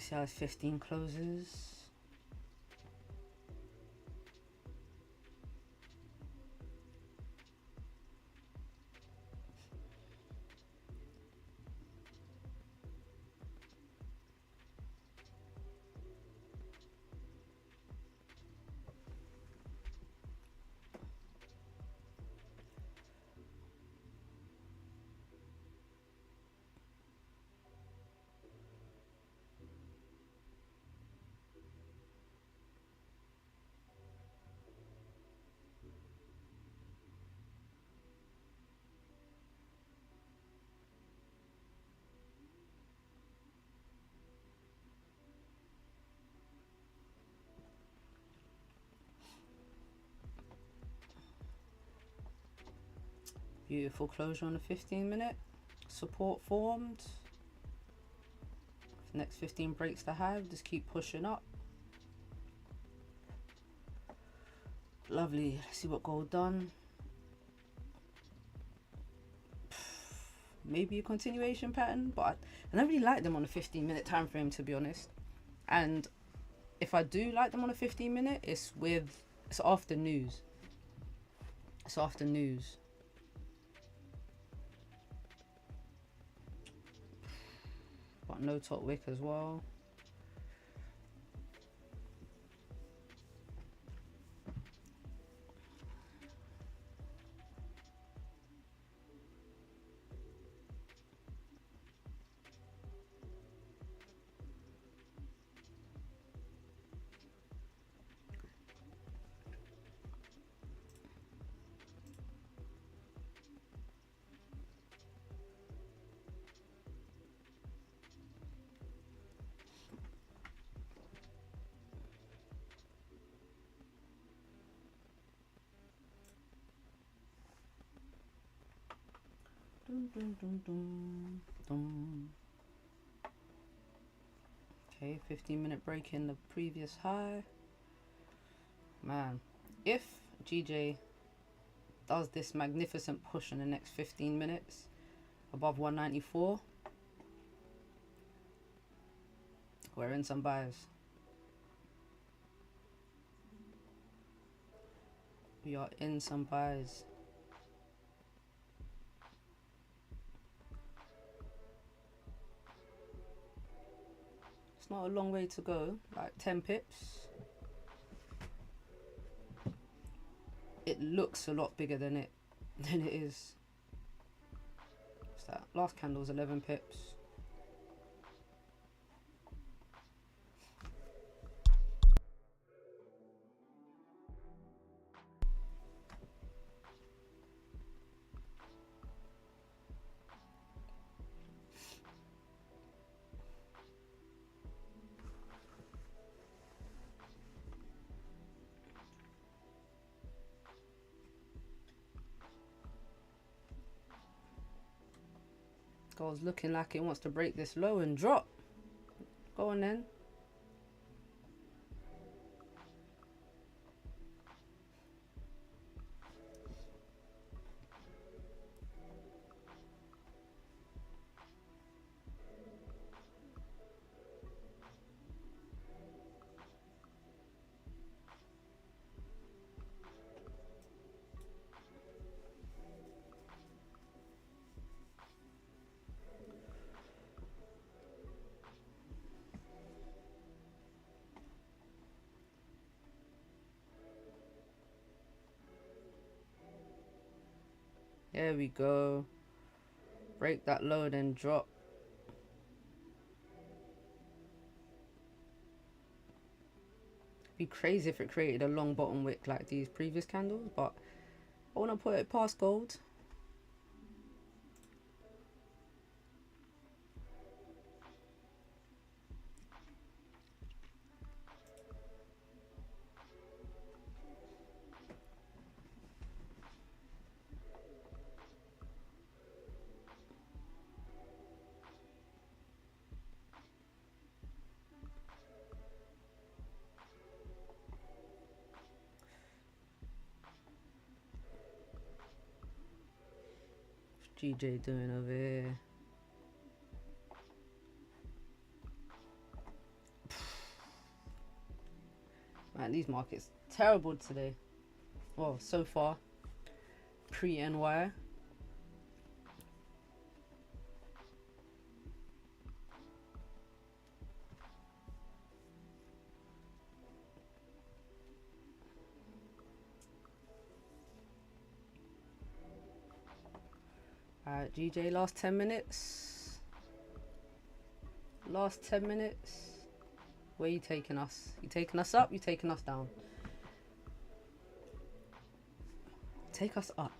See how it's 15 closes. Beautiful closure on the 15-minute. Support formed. Next 15 breaks the high, just keep pushing up. Lovely. Let's see what gold done. Maybe a continuation pattern, but I don't really like them on a 15-minute time frame, to be honest. And if I do like them on a 15-minute, it's after news. It's after news. But no top wick as well. Okay, 15-minute break in the previous high. Man, if GJ does this magnificent push in the next 15 minutes above 194, we're in some buys. We are in some buys. It's not a long way to go, like 10 pips. It looks a lot bigger than it is. What's that? Last candle was 11 pips. Gold's looking like it wants to break this low and drop. Go on then. There we go. Break that low, then drop. Be crazy if it created a long bottom wick like these previous candles, but I want to put it past gold. What's GJ doing over here? Man, these markets terrible today. Well, so far. Pre-NY. Alright, GJ, last 10 minutes. Last 10 minutes. Where you taking us? You taking us up? You taking us down? Take us up.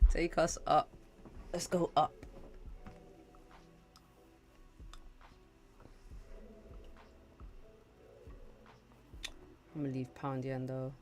Take us up. Let's go up. I'm gonna leave pound yen though.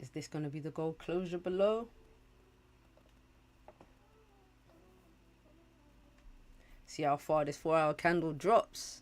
Is this going to be the gold closure below? See how far this 4-hour candle drops.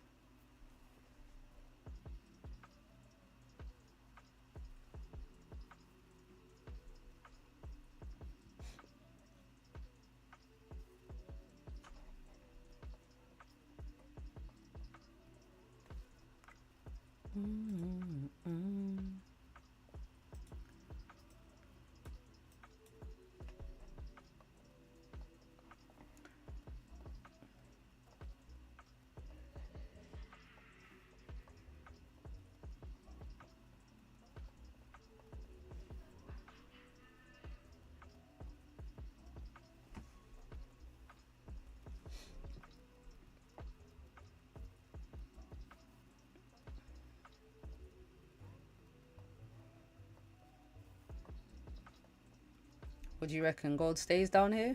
What do you reckon? Gold stays down here?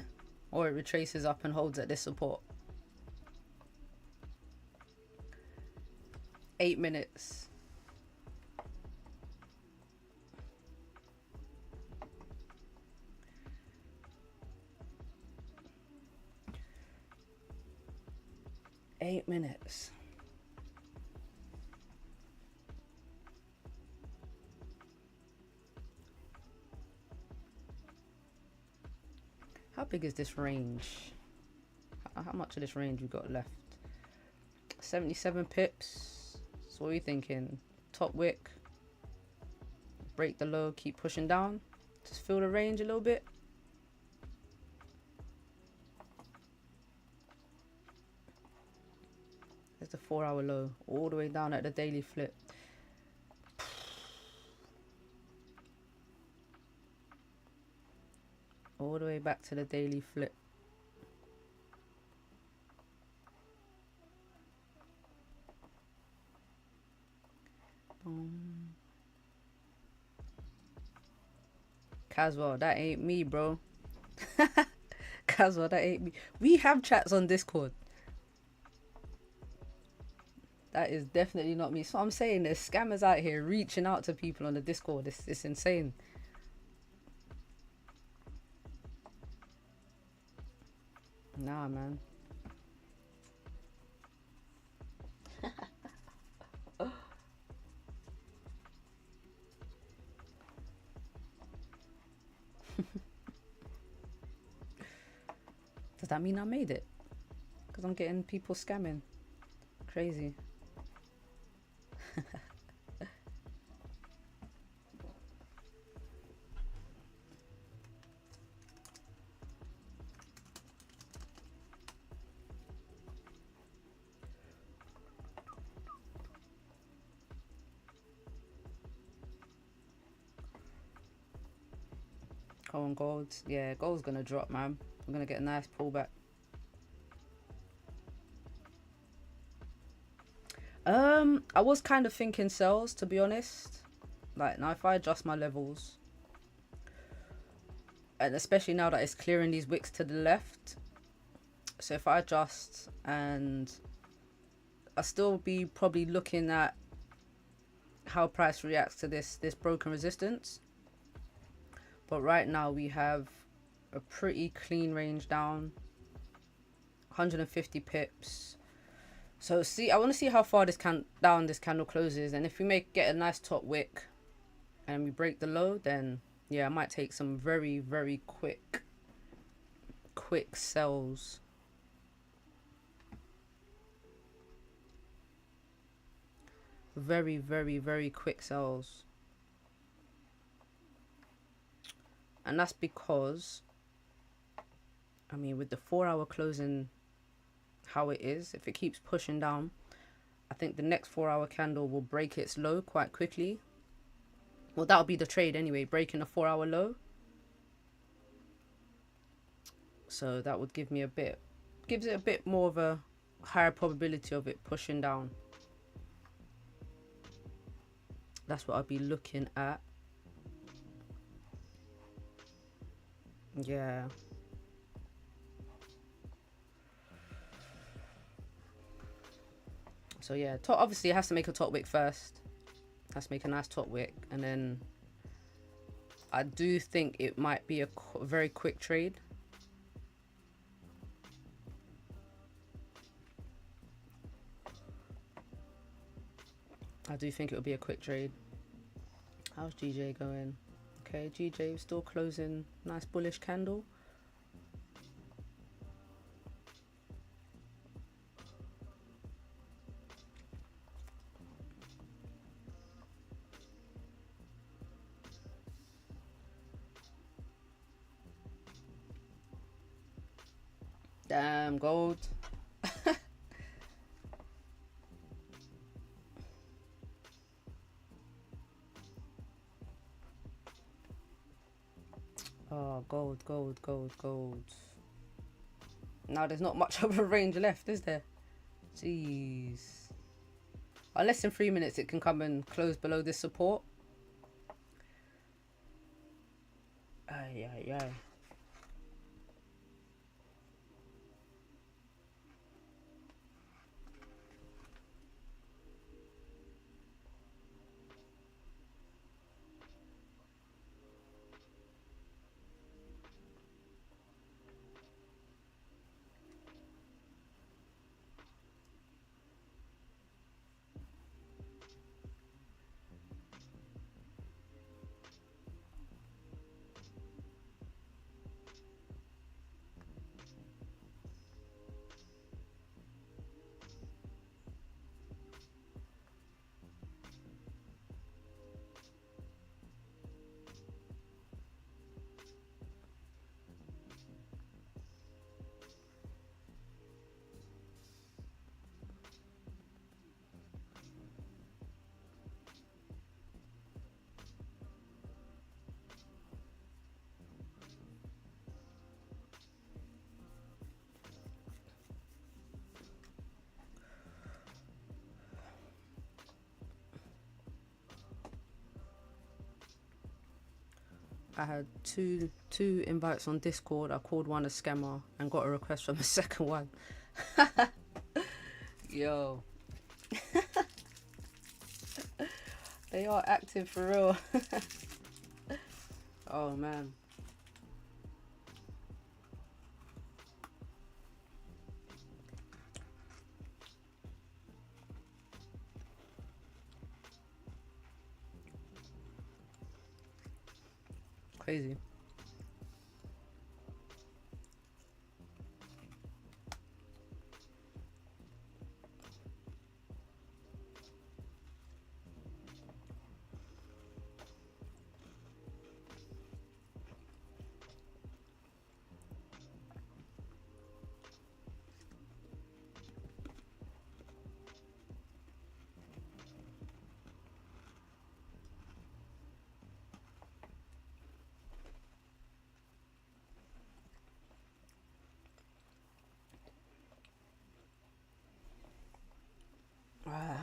Or it retraces up and holds at this support? 8 minutes. Eight minutes. How big is this range? How much of this range we got left? 77 pips. So what are you thinking? Top wick. Break the low, keep pushing down. Just feel the range a little bit. There's the 4-hour low. All the way down at the daily flip. All the way back to the daily flip. Caswell, that ain't me, bro. Caswell, that ain't me. We have chats on Discord. That is definitely not me. So I'm saying there's scammers out here reaching out to people on the Discord. It's insane. Nah, man. Does that mean I made it? Because I'm getting people scamming. Crazy. Go on, gold. Yeah, gold's gonna drop, man. I'm gonna get a nice pullback. I was kind of thinking sells, to be honest. Like, now if I adjust my levels, and especially now that it's clearing these wicks to the left, so if I adjust, and I'll still be probably looking at how price reacts to this broken resistance. But right now we have a pretty clean range down, 150 pips. So see, I want to see how far this candle closes, and if we get a nice top wick and we break the low, then yeah, I might take some very, very quick sells. Very, very, very quick sells. And that's because, I mean, with the 4-hour closing how it is, if it keeps pushing down, I think the next 4-hour candle will break its low quite quickly. Well, that'll be the trade anyway, breaking a 4-hour low. So that would gives it a bit more of a higher probability of it pushing down. That's what I'll be looking at. Yeah. So yeah, obviously it has to make a top wick first. Has to make a nice top wick, and then I do think it might be a very quick trade. I do think it will be a quick trade. How's GJ going? Okay, GJ still closing. Nice bullish candle. Damn, gold. Oh, gold, gold, gold, gold. Now there's not much of a range left, is there? Jeez. Less than 3 minutes it can come and close below this support. Ay, ay, ay. I had two invites on Discord. I called one a scammer and got a request from the second one. Yo. They are active for real. Oh man. Crazy.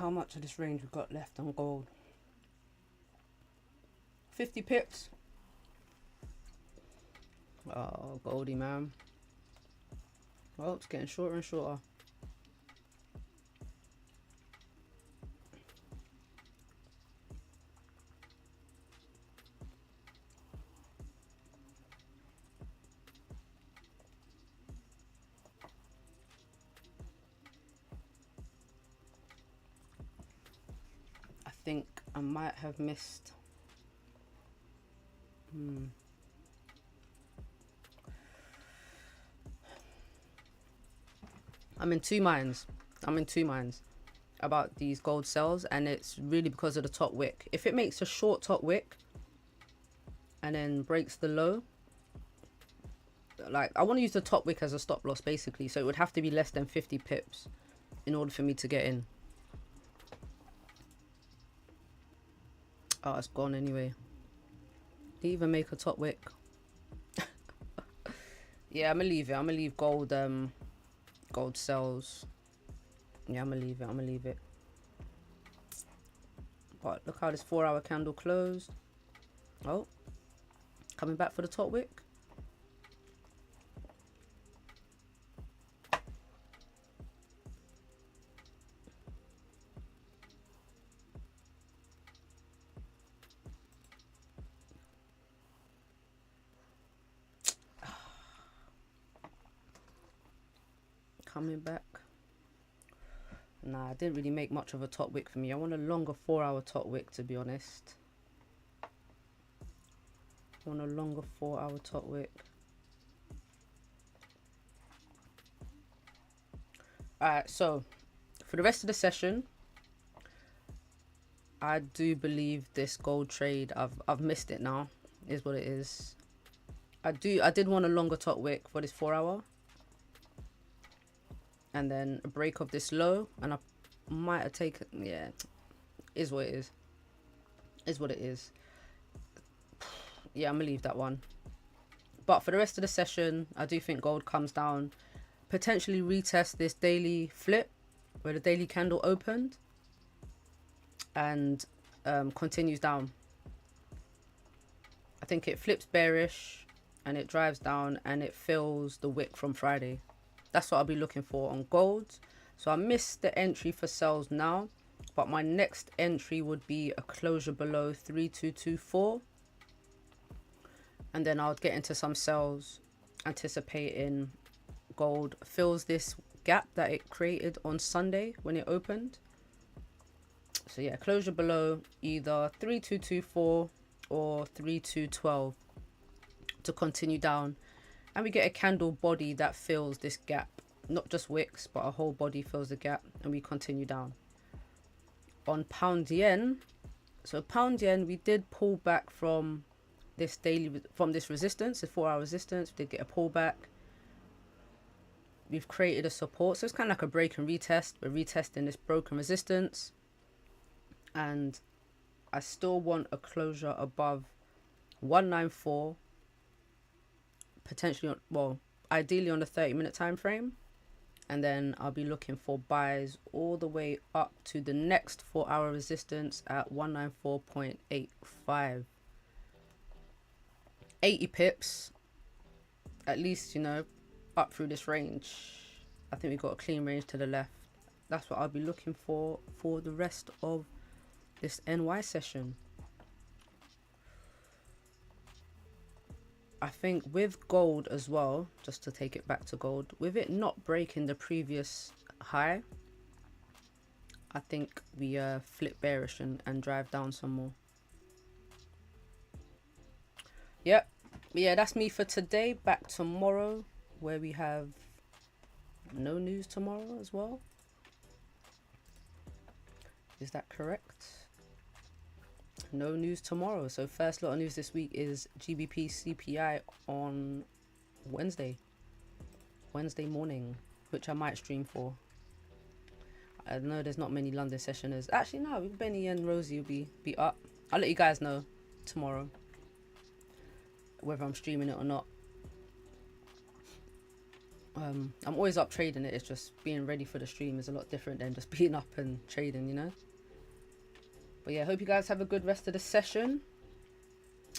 how much of this range we've got left on gold. 50 pips. Oh, Goldie, man. Well, it's getting shorter and shorter. I think I might have missed. I'm in two minds about these gold sells, and it's really because of the top wick. If it makes a short top wick and then breaks the low, like I want to use the top wick as a stop loss basically, so it would have to be less than 50 pips in order for me to get in. Oh, it's gone anyway. Didn't even make a top wick. Yeah, I'm gonna leave it. I'm gonna leave gold gold sells. Yeah, I'm gonna leave it. But look how this 4-hour candle closed. Oh, coming back for the top wick. Coming back. Nah, it didn't really make much of a top wick for me. I want a longer 4-hour top wick, to be honest. I want a longer 4-hour top wick. Alright, so for the rest of the session, I do believe this gold trade, I've missed it now, is what it is. I did want a longer top wick for this 4-hour. And then a break of this low, and I might have taken, yeah, is what it is. Is what it is. Yeah, I'm gonna leave that one. But for the rest of the session, I do think gold comes down, potentially retest this daily flip where the daily candle opened, and continues down. I think it flips bearish and it drives down and it fills the wick from Friday. That's what I'll be looking for on gold. So I missed the entry for sells now, but my next entry would be a closure below 3224, and then I'll get into some sells, anticipating gold fills this gap that it created on Sunday when it opened. So yeah, closure below either 3224 or 3212 to continue down, and we get a candle body that fills this gap, not just wicks but a whole body fills the gap, and we continue down. On pound yen, so pound yen, we did pull back from this resistance, the 4-hour resistance. We did get a pullback. We've created a support, so it's kind of like a break and retest. We're retesting this broken resistance, and I still want a closure above 194, potentially, well, ideally on the 30-minute time frame, and then I'll be looking for buys all the way up to the next 4-hour resistance at 194.85. 80 pips at least, you know, up through this range. I think we've got a clean range to the left. That's what I'll be looking for the rest of this NY session. I think with gold as well, just to take it back to gold, with it not breaking the previous high, I think we flip bearish and drive down some more. Yep. But yeah, that's me for today. Back tomorrow, where we have no news tomorrow as well. Is that correct? No news tomorrow. So first lot of news this week is GBP CPI on Wednesday morning, which I might stream for. I know there's not many London sessioners. Actually, no, Benny and Rosie will be up. I'll let you guys know tomorrow whether I'm streaming it or not. I'm always up trading it. It's just being ready for the stream is a lot different than just being up and trading, you know. But yeah, hope you guys have a good rest of the session,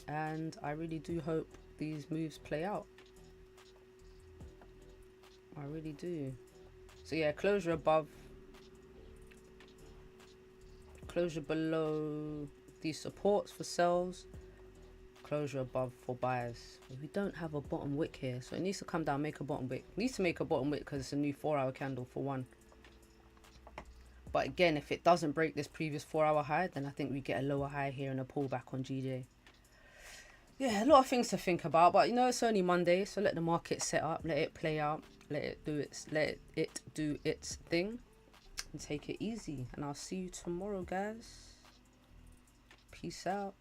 and I really do hope these moves play out. I really do. So yeah, closure above, closure below these supports for sells, closure above for buyers. We don't have a bottom wick here, so it needs to come down, make a bottom wick. It needs to make a bottom wick because it's a new 4-hour candle for one. But again, if it doesn't break this previous 4-hour high, then I think we get a lower high here and a pullback on GJ. Yeah, a lot of things to think about, but you know, it's only Monday, so let the market set up, let it play out, let it do its thing, and take it easy. And I'll see you tomorrow, guys. Peace out.